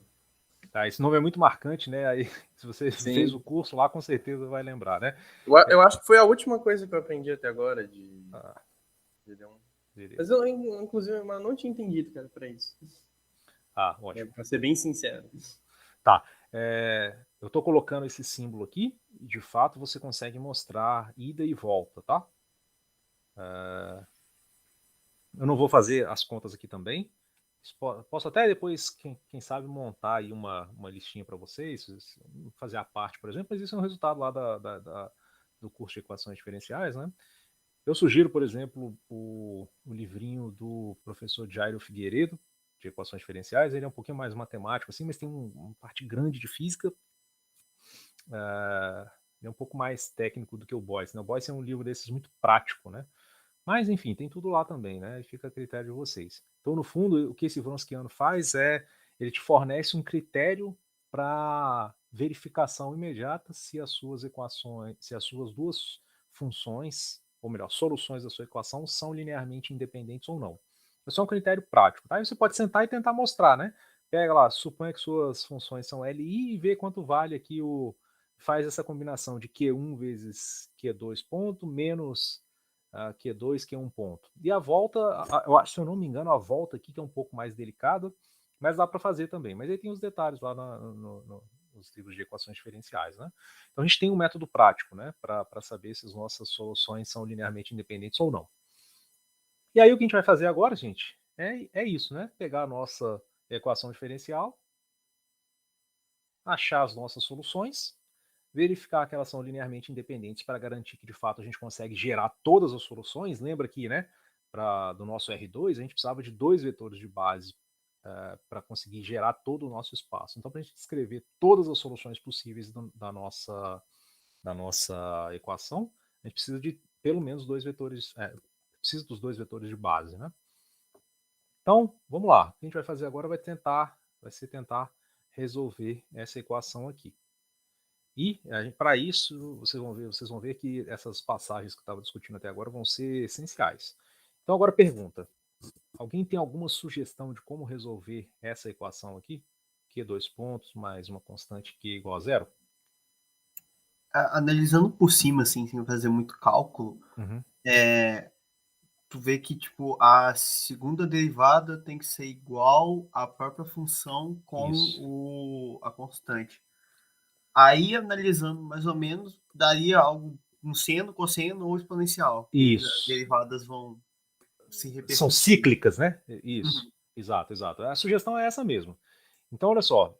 Tá, esse nome é muito marcante, né? Aí, se você Sim. fez o curso lá, com certeza vai lembrar, né? Eu acho que foi a última coisa que eu aprendi até agora de D1. Mas eu, inclusive, não tinha entendido, cara, pra isso. Ótimo. Pra ser bem sincero. Tá. Eu estou colocando esse símbolo aqui e, de fato, você consegue mostrar ida e volta, tá? Eu não vou fazer as contas aqui também. Posso até depois, quem sabe, montar aí uma listinha para vocês, fazer a parte, por exemplo, mas isso é um resultado lá do curso de equações diferenciais, né? Eu sugiro, por exemplo, o livrinho do professor Jairo Figueiredo, de equações diferenciais. Ele é um pouquinho mais matemático, assim, mas tem uma parte grande de física. Ele é um pouco mais técnico do que o Boyce, né? O Boyce é um livro desses muito prático, né? Mas, enfim, tem tudo lá também, né? Fica a critério de vocês. Então, no fundo, o que esse Vronskiano faz ele te fornece um critério para verificação imediata se as suas equações, se as suas duas funções, ou melhor, soluções da sua equação são linearmente independentes ou não. É só um critério prático, tá? Aí você pode sentar e tentar mostrar, né? Pega lá, suponha que suas funções são LI e vê quanto vale aqui faz essa combinação de Q1 vezes Q2 ponto menos Q2, Q1 ponto. E a volta, eu acho, se eu não me engano, a volta aqui que é um pouco mais delicada, mas dá para fazer também. Mas aí tem os detalhes lá nos livros de equações diferenciais, né? Então a gente tem um método prático, né, para saber se as nossas soluções são linearmente independentes ou não. E aí o que a gente vai fazer agora, gente, é isso, né? Pegar a nossa equação diferencial, achar as nossas soluções, verificar que elas são linearmente independentes para garantir que de fato a gente consegue gerar todas as soluções. Lembra que, né, do nosso R2 a gente precisava de 2 vetores de base para conseguir gerar todo o nosso espaço. Então, para a gente descrever todas as soluções possíveis da nossa equação, a gente precisa de pelo menos 2 vetores, precisa dos 2 vetores de base, né? Então, vamos lá. O que a gente vai fazer agora vai ser tentar resolver essa equação aqui. E para isso, vocês vão ver que essas passagens que eu estava discutindo até agora vão ser essenciais. Então agora pergunta, alguém tem alguma sugestão de como resolver essa equação aqui? Q2 pontos mais uma constante Q igual a zero? Analisando por cima, assim, sem fazer muito cálculo, tu vê que, tipo, a segunda derivada tem que ser igual à própria função com a constante. Aí, analisando mais ou menos, daria algo, um seno, cosseno ou exponencial. Isso. As derivadas vão se repetir. São cíclicas, né? Isso, exato. A sugestão é essa mesmo. Então, olha só,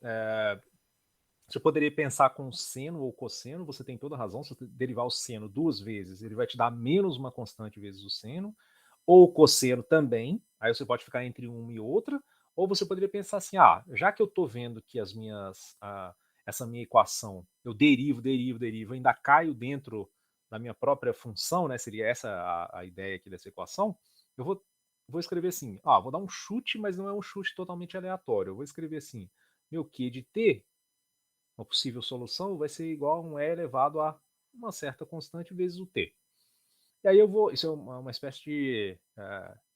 você poderia pensar com seno ou cosseno, você tem toda a razão, se você derivar o seno 2 vezes, ele vai te dar menos uma constante vezes o seno, ou o cosseno também, aí você pode ficar entre uma e outra, ou você poderia pensar assim, já que eu estou vendo que essa minha equação, eu derivo, ainda caio dentro da minha própria função, né, seria essa a ideia aqui dessa equação, eu vou escrever assim, vou dar um chute, mas não é um chute totalmente aleatório, eu vou escrever assim, meu Q de T, uma possível solução vai ser igual a um E elevado a uma certa constante vezes o T. E aí isso é uma espécie de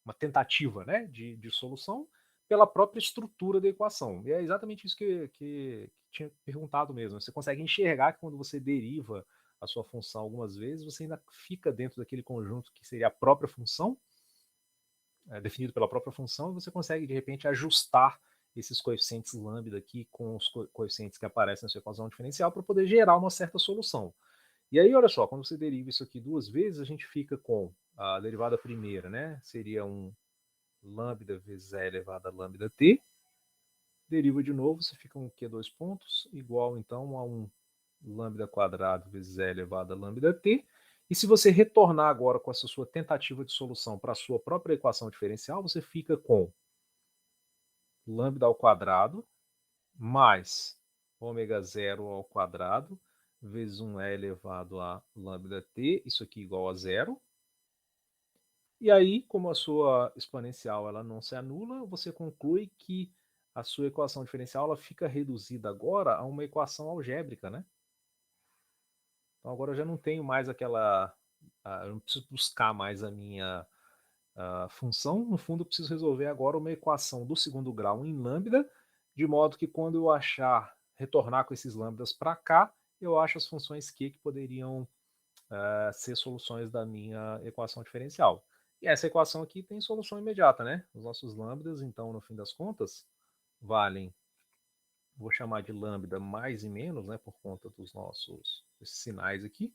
uma tentativa, né, de solução, pela própria estrutura da equação. E é exatamente isso que tinha perguntado mesmo. Você consegue enxergar que quando você deriva a sua função algumas vezes, você ainda fica dentro daquele conjunto que seria a própria função, definido pela própria função, e você consegue, de repente, ajustar esses coeficientes lambda aqui com os coeficientes que aparecem na sua equação diferencial para poder gerar uma certa solução. E aí, olha só, quando você deriva isso aqui duas vezes, a gente fica com a derivada primeira, né? Seria um lambda vezes e elevado a lambda t. Deriva de novo, você fica com o quê? Dois pontos, igual então a um lambda quadrado vezes e elevado a lambda t. E se você retornar agora com essa sua tentativa de solução para a sua própria equação diferencial, você fica com lambda ao quadrado mais ômega zero ao quadrado vezes 1e elevado a lambda t, isso aqui igual a zero. E aí, como a sua exponencial ela não se anula, você conclui que a sua equação diferencial ela fica reduzida agora a uma equação algébrica, né? Então agora eu já não tenho mais aquela... eu não preciso buscar mais a minha função. No fundo, eu preciso resolver agora uma equação do segundo grau em lambda, de modo que quando eu retornar com esses lambdas para cá, eu acho as funções que poderiam ser soluções da minha equação diferencial. E essa equação aqui tem solução imediata, né? Os nossos lambdas, então, no fim das contas, valem, vou chamar de lambda mais e menos, né, por conta dos nossos sinais aqui.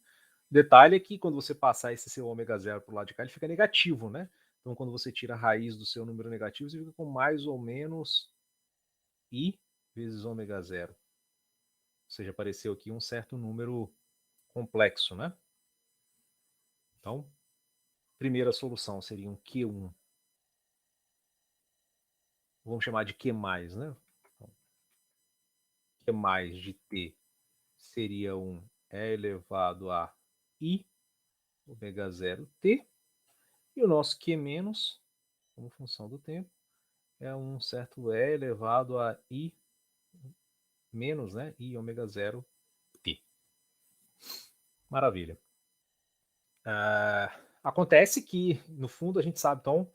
Detalhe é que quando você passar esse seu ômega zero para o lado de cá, ele fica negativo, né? Então, quando você tira a raiz do seu número negativo, você fica com mais ou menos i vezes ômega zero. Ou seja, apareceu aqui um certo número complexo, né? Então, primeira solução seria um Q1. Vamos chamar de Q+, né? Então, Q+ de T seria um E elevado a I ômega 0T. E o nosso Q-, como função do tempo, é um certo E elevado a I menos, né? I ômega 0T. Maravilha. Acontece que, no fundo, a gente sabe, então,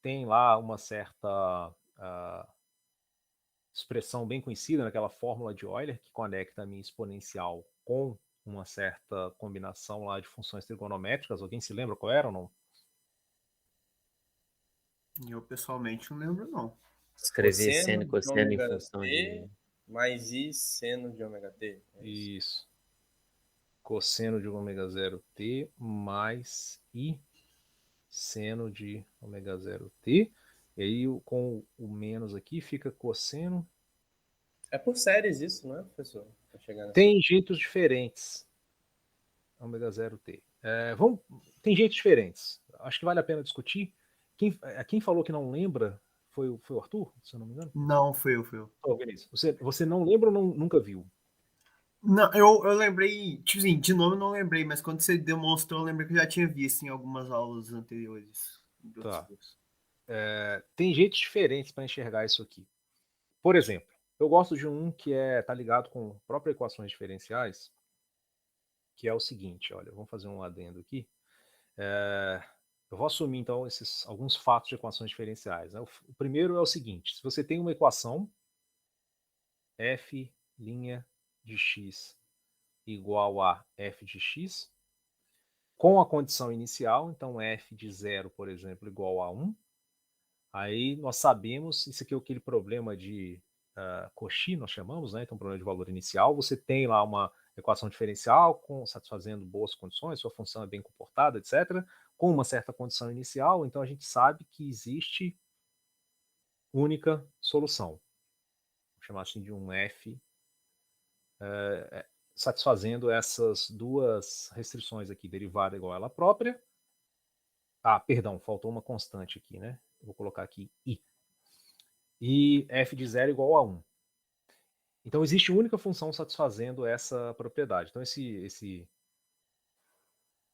tem lá uma certa expressão bem conhecida naquela fórmula de Euler que conecta a minha exponencial com uma certa combinação lá de funções trigonométricas. Alguém se lembra qual era ou não? Eu pessoalmente não lembro, não. Escrever Cosseno seno e de cosseno em ômega função t de... mais i seno de ômega t. Isso. Cosseno de ômega 0t mais i seno de ômega 0t. E aí com o menos aqui fica cosseno. É por séries isso, não é, professor? Pra chegar nessa... Tem jeitos diferentes. Ômega 0t. Tem jeitos diferentes. Acho que vale a pena discutir. Quem falou que não lembra foi o Arthur, se eu não me engano? Não, foi eu. Oh, você não lembra ou nunca viu? Não, eu lembrei, tipo assim, de nome eu não lembrei, mas quando você demonstrou, eu lembrei que eu já tinha visto em algumas aulas anteriores. Tá. Tem jeitos diferentes para enxergar isso aqui. Por exemplo, eu gosto de um que tá ligado com próprias equações diferenciais, que é o seguinte, olha, vamos fazer um adendo aqui. Eu vou assumir, então, alguns fatos de equações diferenciais. Né? O primeiro é o seguinte, se você tem uma equação f' de x igual a f de x, com a condição inicial, então f de 0, por exemplo, igual a 1, aí nós sabemos, isso aqui é aquele problema de Cauchy, nós chamamos, né? Então, problema de valor inicial, você tem lá uma equação diferencial satisfazendo boas condições, sua função é bem comportada, etc., com uma certa condição inicial, então a gente sabe que existe única solução. Vou chamar assim de um f satisfazendo essas duas restrições aqui, derivada igual a ela própria. Perdão, faltou uma constante aqui, né? Vou colocar aqui i. E f de 0 igual a 1. Então existe única função satisfazendo essa propriedade. Então esse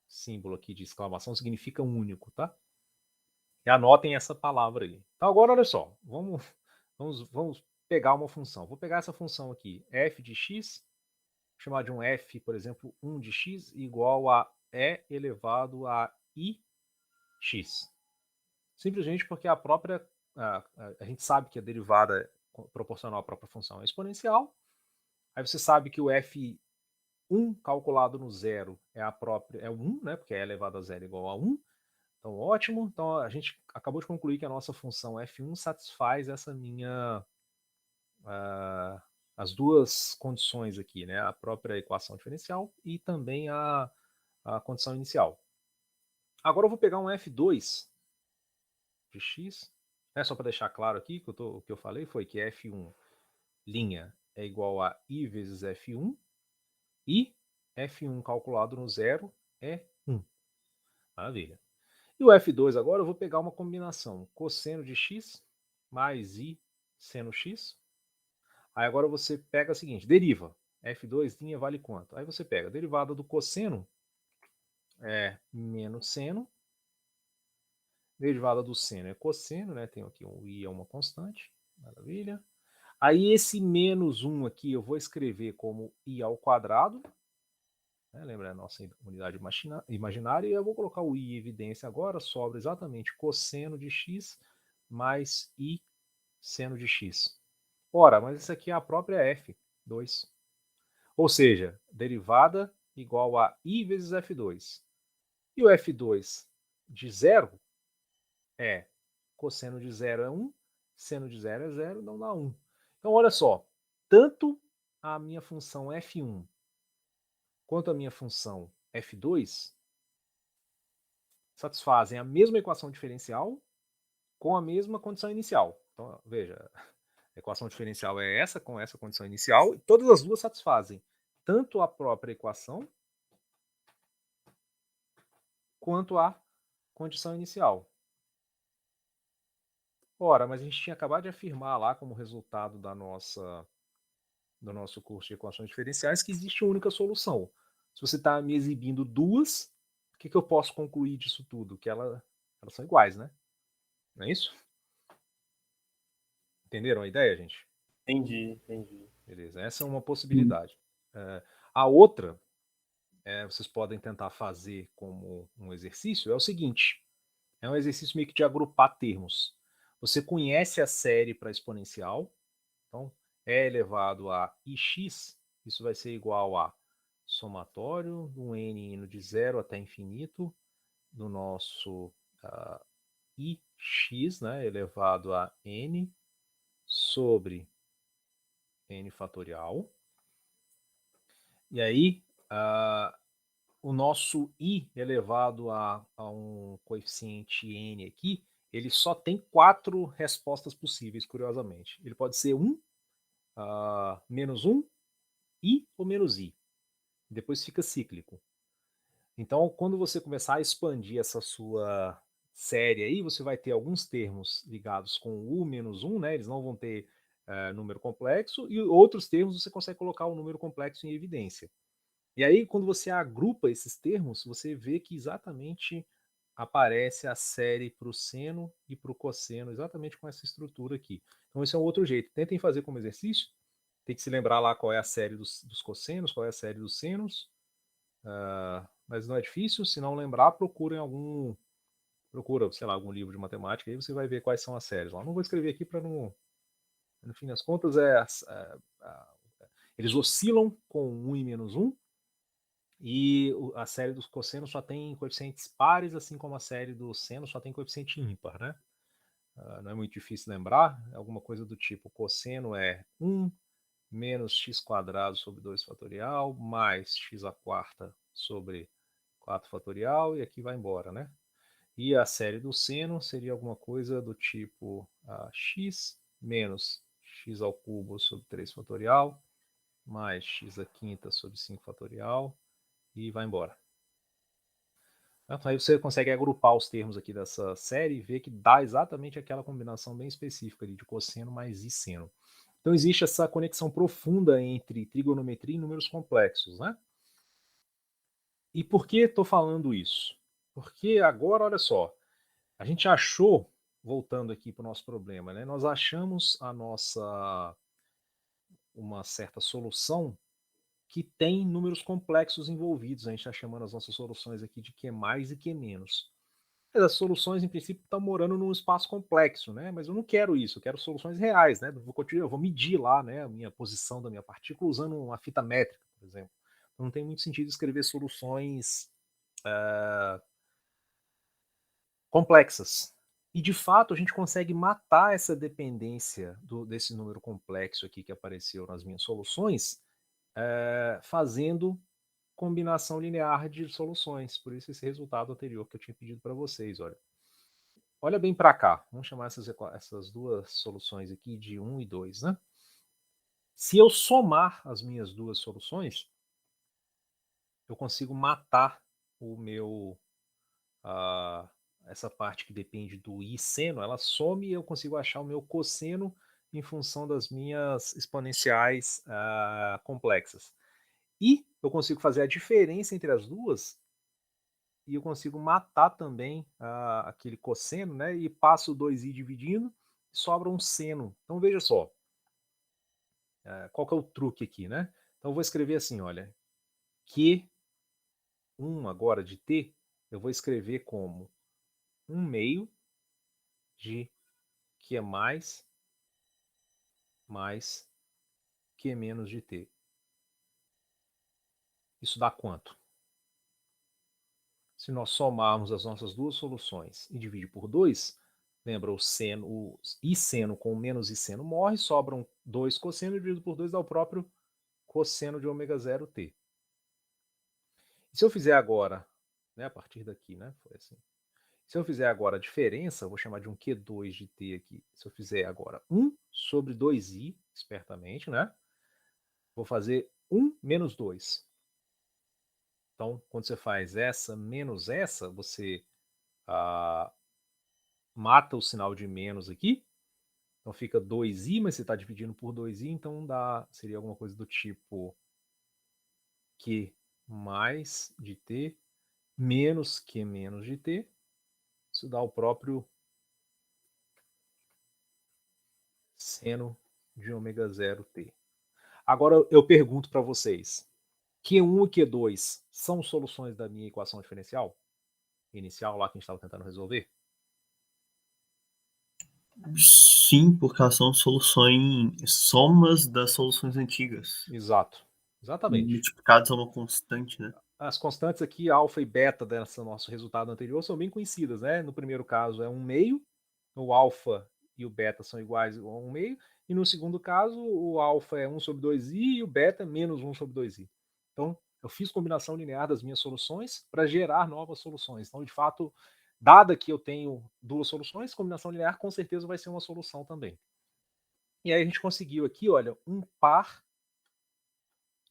símbolo aqui de exclamação significa único, tá? E anotem essa palavra aí. Então agora olha só, vamos pegar uma função. Vou pegar essa função aqui, f de x, vou chamar de um f, por exemplo, 1 de x igual a e elevado a i x. Simplesmente porque a própria a gente sabe que a derivada proporcional à própria função é exponencial. Aí você sabe que o f1 calculado no zero é o 1, né? Porque é elevado a zero igual a 1. Então, ótimo. Então, a gente acabou de concluir que a nossa função f1 satisfaz essa minha as duas condições aqui, né? A própria equação diferencial e também a condição inicial. Agora eu vou pegar um f2 de x, né? Só para deixar claro aqui que o que eu falei foi que f1' é igual a i vezes f1 e f1 calculado no zero é 1. Maravilha. E o f2 agora eu vou pegar uma combinação cosseno de x mais i seno x. Aí agora você pega o seguinte, deriva. f2' vale quanto? Aí você pega a derivada do cosseno é menos seno. Derivada do seno é cosseno, né? Tem aqui um i é uma constante. Maravilha. Aí esse menos 1 aqui eu vou escrever como i ao quadrado. Né? Lembra a nossa unidade imaginária. E eu vou colocar o i em evidência agora. Sobra exatamente cosseno de x mais i seno de x. Ora, mas isso aqui é a própria f2. Ou seja, derivada igual a i vezes f2. E o f2 de zero é cosseno de zero é 1, seno de zero é 0, não dá 1. Então, olha só, tanto a minha função f1 quanto a minha função f2 satisfazem a mesma equação diferencial com a mesma condição inicial. Então, veja, a equação diferencial é essa com essa condição inicial, e todas as duas satisfazem tanto a própria equação quanto a condição inicial. Ora, mas a gente tinha acabado de afirmar lá como resultado do nosso curso de equações diferenciais que existe uma única solução. Se você está me exibindo duas, o que eu posso concluir disso tudo? Que elas são iguais, né? Não é isso? Entenderam a ideia, gente? Entendi. Beleza, essa é uma possibilidade. A outra, vocês podem tentar fazer como um exercício, é o seguinte. É um exercício meio que de agrupar termos. Você conhece a série para exponencial, então e elevado a ix, isso vai ser igual a somatório do n indo de 0 até infinito do nosso ix, né, elevado a n sobre n fatorial. E aí, o nosso i elevado a um coeficiente n aqui, ele só tem 4 respostas possíveis, curiosamente. Ele pode ser 1, menos 1, i ou menos i. Depois fica cíclico. Então, quando você começar a expandir essa sua série aí, você vai ter alguns termos ligados com u menos 1, né? Eles não vão ter número complexo, e outros termos você consegue colocar o número complexo em evidência. E aí, quando você agrupa esses termos, você vê que exatamente aparece a série para o seno e para o cosseno, exatamente com essa estrutura aqui. Então, esse é um outro jeito. Tentem fazer como exercício. Tem que se lembrar lá qual é a série dos cossenos, qual é a série dos senos. Mas não é difícil. Se não lembrar, procura, sei lá, algum livro de matemática, aí você vai ver quais são as séries lá. Não vou escrever aqui para não... No fim das contas, eles oscilam com 1 e menos 1, e a série dos cossenos só tem coeficientes pares, assim como a série do seno só tem coeficiente ímpar, né? Não é muito difícil lembrar, é alguma coisa do tipo, cosseno é 1 menos x quadrado sobre 2 fatorial, mais x a quarta sobre 4 fatorial, e aqui vai embora, né? E a série do seno seria alguma coisa do tipo x menos x ao cubo sobre 3 fatorial, mais x a quinta sobre 5 fatorial, e vai embora. Então, aí você consegue agrupar os termos aqui dessa série e ver que dá exatamente aquela combinação bem específica ali de cosseno mais i seno. Então existe essa conexão profunda entre trigonometria e números complexos, né? E por que estou falando isso? Porque agora, olha só, a gente achou, voltando aqui para o nosso problema, né? Nós achamos uma certa solução que tem números complexos envolvidos. A gente está chamando as nossas soluções aqui de Q mais e Q menos. Mas as soluções, em princípio, estão morando num espaço complexo, né? Mas eu não quero isso, eu quero soluções reais, né? Eu vou medir lá, né, a minha posição da minha partícula usando uma fita métrica, por exemplo. Então, não tem muito sentido escrever soluções complexas. E, de fato, a gente consegue matar essa dependência desse número complexo aqui que apareceu nas minhas soluções, fazendo combinação linear de soluções. Por isso esse resultado anterior que eu tinha pedido para vocês, olha. Olha bem para cá. Vamos chamar essas duas soluções aqui de 1 e 2, né? Se eu somar as minhas duas soluções, eu consigo matar o meu essa parte que depende do i seno, ela some e eu consigo achar o meu cosseno em função das minhas exponenciais complexas. E eu consigo fazer a diferença entre as duas e eu consigo matar também aquele cosseno, né? E passo o 2i dividindo e sobra um seno. Então veja só, qual que é o truque aqui, né? Então eu vou escrever assim, olha, Q1 agora de t, eu vou escrever como 1 meio de Q mais Q menos de t. Isso dá quanto? Se nós somarmos as nossas duas soluções e dividir por 2, lembra, o i seno com o menos i seno morre, sobram 2 cosseno dividido por 2 dá o próprio cosseno de ômega 0 t. E se eu fizer agora, né, a partir daqui, né, foi assim. Se eu fizer agora a diferença, eu vou chamar de um Q2 de t aqui. Se eu fizer agora 1 sobre 2i, espertamente, né, vou fazer 1 menos 2. Então, quando você faz essa menos essa, você mata o sinal de menos aqui. Então fica 2i, mas você está dividindo por 2i, então seria alguma coisa do tipo Q mais de t menos Q menos de t. Isso dá o próprio seno de ômega 0 t. Agora eu pergunto para vocês, Q1 e Q2 são soluções da minha equação diferencial inicial lá que a gente estava tentando resolver? Sim, porque elas são soluções, somas das soluções antigas, Exato, exatamente. multiplicadas a uma constante, né? As constantes aqui, alfa e beta desse nosso resultado anterior, são bem conhecidas, né? No primeiro caso é 1 meio, o alfa e o beta são iguais a 1 meio, e no segundo caso o alfa é 1 sobre 2i e o beta é menos 1 sobre 2i. Então, eu fiz combinação linear das minhas soluções para gerar novas soluções. Então, de fato, dada que eu tenho duas soluções, combinação linear com certeza vai ser uma solução também. E aí a gente conseguiu aqui, olha, um par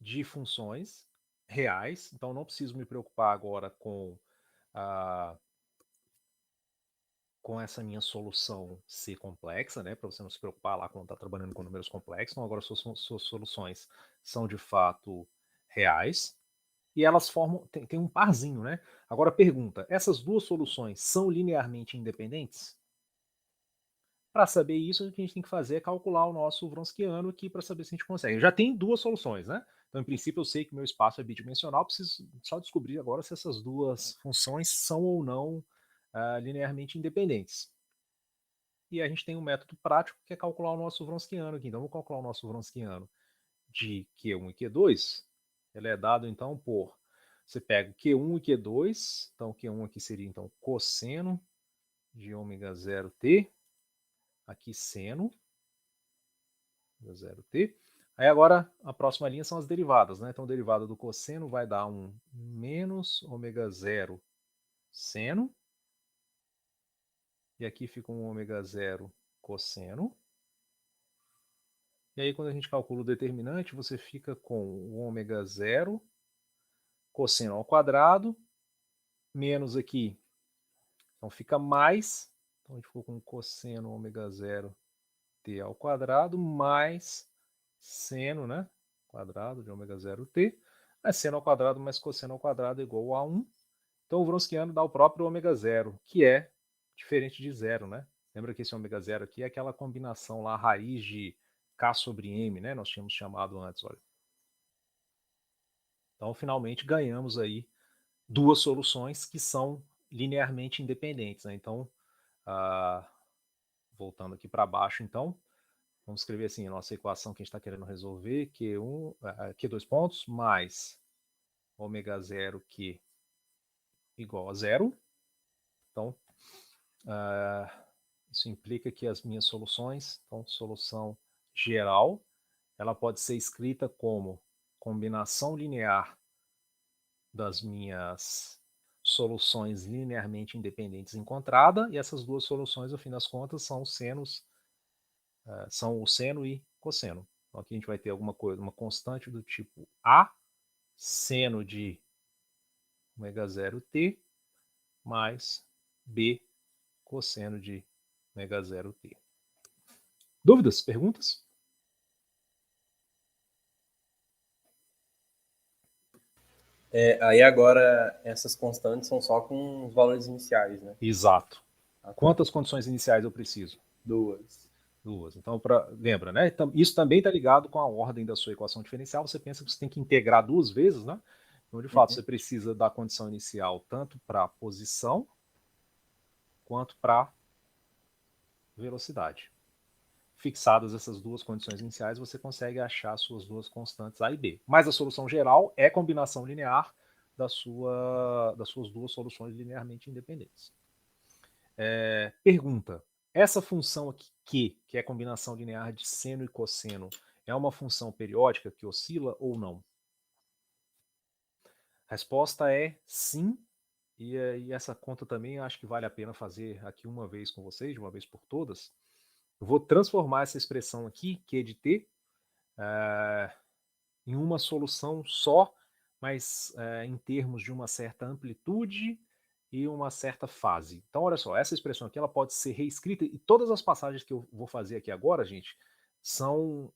de funções reais, então não preciso me preocupar agora com essa minha solução ser complexa, né, para você não se preocupar lá quando está trabalhando com números complexos. Então agora suas soluções são de fato reais e elas formam, tem um parzinho, né? Agora pergunta, essas duas soluções são linearmente independentes? Para saber isso, o que a gente tem que fazer é calcular o nosso Wronskiano aqui para saber se a gente consegue. Eu já tenho duas soluções, né? Então, em princípio, eu sei que meu espaço é bidimensional, preciso só descobrir agora se essas duas funções são ou não linearmente independentes. E a gente tem um método prático que é calcular o nosso Wronskiano aqui. Então, vamos calcular o nosso Wronskiano de Q1 e Q2. Ele é dado, então, por... Você pega Q1 e Q2. Então, Q1 aqui seria, então, cosseno de ômega 0t. Aqui, seno. 0t. Aí agora a próxima linha são as derivadas, né? Então, a derivada do cosseno vai dar um menos ômega 0 seno. E aqui fica um ômega 0 cosseno. E aí, quando a gente calcula o determinante, você fica com o ômega 0 cosseno ao quadrado, menos aqui, então fica mais, então a gente ficou com cosseno ômega 0 t ao quadrado, mais seno, né, quadrado de ômega 0 t, é seno ao quadrado mais cosseno ao quadrado é igual a 1. Então o Wronskiano dá o próprio ômega 0, que é diferente de zero, né? Lembra que esse ômega 0 aqui é aquela combinação lá, raiz de K sobre M, né? Nós tínhamos chamado antes, olha. Então, finalmente, ganhamos aí duas soluções que são linearmente independentes, né? Então, voltando aqui para baixo, então, vamos escrever assim, a nossa equação que a gente está querendo resolver, Q2 pontos, mais ômega 0 Q igual a zero. Então, isso implica que as minhas soluções, então, solução geral, ela pode ser escrita como combinação linear das minhas soluções linearmente independentes encontrada, e essas duas soluções, no fim das contas, são os senos, são o seno e cosseno. Então aqui a gente vai ter alguma coisa, uma constante do tipo A, seno de ômega 0t, mais B, cosseno de ômega 0t. Dúvidas? Perguntas? Aí agora essas constantes são só com os valores iniciais, né? Exato. Tá. Quantas condições iniciais eu preciso? Duas. Então, lembra, né? Isso também está ligado com a ordem da sua equação diferencial. Você pensa que você tem que integrar duas vezes, né? Então, de fato, você precisa da condição inicial tanto para posição quanto para velocidade. Fixadas essas duas condições iniciais, você consegue achar suas duas constantes A e B. Mas a solução geral é combinação linear das suas duas soluções linearmente independentes. Pergunta: essa função aqui, que é a combinação linear de seno e cosseno, é uma função periódica que oscila ou não? A resposta é sim, e essa conta também acho que vale a pena fazer aqui uma vez com vocês, de uma vez por todas. Eu vou transformar essa expressão aqui, Q de t, em uma solução só, mas em termos de uma certa amplitude e uma certa fase. Então, olha só, essa expressão aqui ela pode ser reescrita, e todas as passagens que eu vou fazer aqui agora, gente, são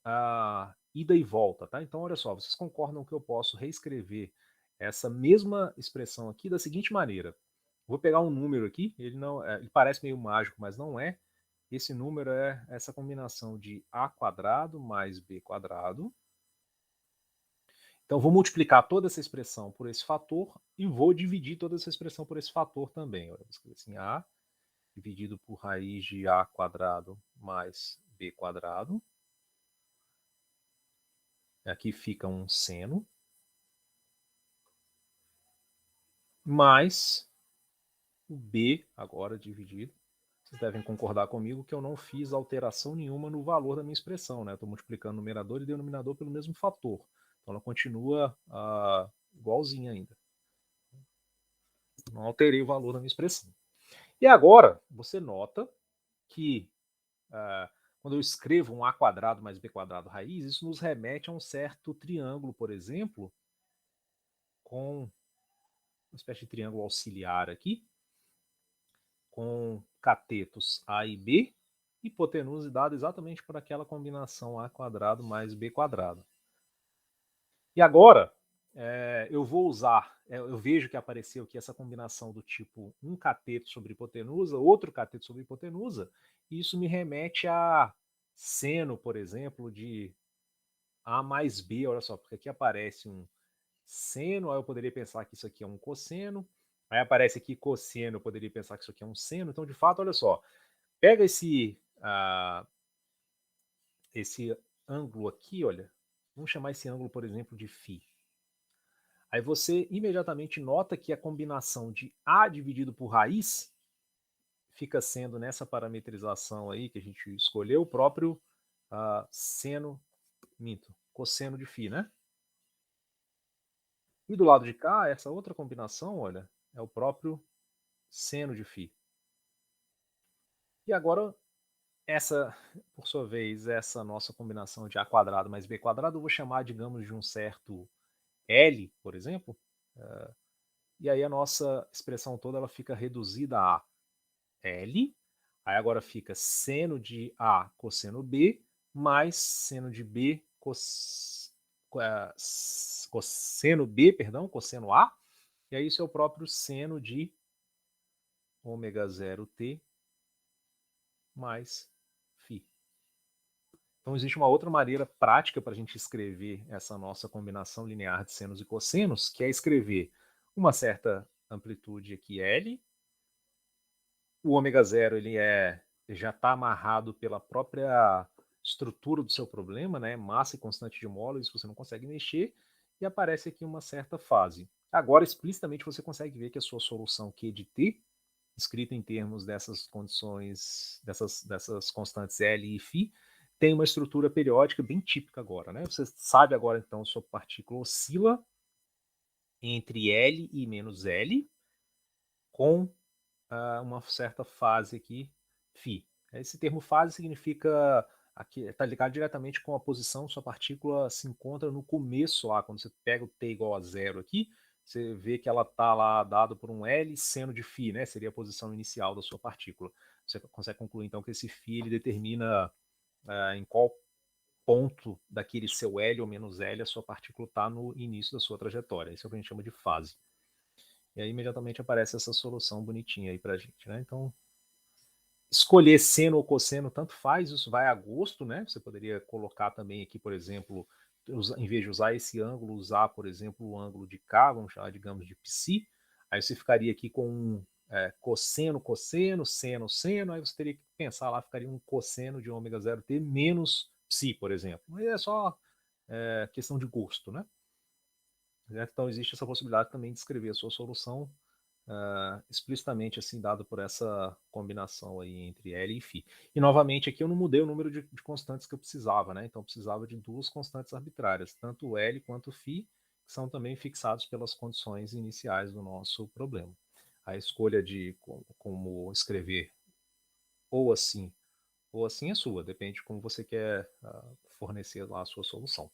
ida e volta, tá? Então, olha só, vocês concordam que eu posso reescrever essa mesma expressão aqui da seguinte maneira. Vou pegar um número aqui, ele parece meio mágico, mas não é. Esse número é essa combinação de a² mais b². Então, vou multiplicar toda essa expressão por esse fator e vou dividir toda essa expressão por esse fator também. Olha, vou escrever assim, A dividido por raiz de a² mais b². Aqui fica um seno. Mais o b agora dividido. Vocês devem concordar comigo que eu não fiz alteração nenhuma no valor da minha expressão, né? Estou multiplicando numerador e denominador pelo mesmo fator. Então ela continua igualzinha ainda. Não alterei o valor da minha expressão. E agora, você nota que quando eu escrevo um a² mais b² raiz, isso nos remete a um certo triângulo, por exemplo, com uma espécie de triângulo auxiliar aqui, com catetos A e B, hipotenusa dada exatamente por aquela combinação a² mais b². E agora, eu vou usar, eu vejo que apareceu aqui essa combinação do tipo um cateto sobre hipotenusa, outro cateto sobre hipotenusa, e isso me remete a seno, por exemplo, de A mais B, olha só, porque aqui aparece um seno, aí eu poderia pensar que isso aqui é um cosseno, aí aparece aqui cosseno, eu poderia pensar que isso aqui é um seno, então de fato, olha só, pega esse ângulo aqui, olha, vamos chamar esse ângulo, por exemplo, de φ. Aí você imediatamente nota que a combinação de A dividido por raiz fica sendo, nessa parametrização aí que a gente escolheu, o próprio cosseno de φ, né? E do lado de cá, essa outra combinação, olha, é o próprio seno de φ. E agora, por sua vez, essa nossa combinação de a² mais b², eu vou chamar, digamos, de um certo L, por exemplo, e aí a nossa expressão toda ela fica reduzida a L, aí agora fica seno de A cosseno B, mais seno de B cosseno B, perdão, cosseno A, e aí isso é o próprio seno de ômega 0t mais φ. Então existe uma outra maneira prática para a gente escrever essa nossa combinação linear de senos e cossenos, que é escrever uma certa amplitude aqui L, o ômega zero ele já está amarrado pela própria estrutura do seu problema, né? Massa e constante de molas, você não consegue mexer, e aparece aqui uma certa fase. Agora, explicitamente, você consegue ver que a sua solução Q de T, escrita em termos dessas condições, dessas constantes L e φ, tem uma estrutura periódica bem típica agora, né? Você sabe agora, então, sua partícula oscila entre L e menos L, com uma certa fase aqui, φ. Esse termo fase significa, está ligado diretamente com a posição que sua partícula se encontra no começo lá, quando você pega o t igual a zero aqui, você vê que ela está lá dado por um L seno de φ, né? Seria a posição inicial da sua partícula. Você consegue concluir então que esse φ ele determina em qual ponto daquele seu L ou menos L a sua partícula está no início da sua trajetória. Isso é o que a gente chama de fase. E aí imediatamente aparece essa solução bonitinha aí pra gente, né? Então, escolher seno ou cosseno tanto faz, isso vai a gosto, né? Você poderia colocar também aqui, por exemplo, em vez de usar esse ângulo, usar, por exemplo, o ângulo de K, vamos chamar, digamos, de psi. Aí você ficaria aqui com cosseno, cosseno, seno, seno, aí você teria que pensar lá, ficaria um cosseno de ômega 0t menos psi, por exemplo. Mas é só questão de gosto, né? Então existe essa possibilidade também de escrever a sua solução explicitamente assim dado por essa combinação aí entre L e φ. E novamente aqui eu não mudei o número de constantes que eu precisava, né? Então eu precisava de duas constantes arbitrárias, tanto o L quanto o φ, que são também fixados pelas condições iniciais do nosso problema. A escolha de como escrever ou assim é sua, depende de como você quer fornecer lá a sua solução.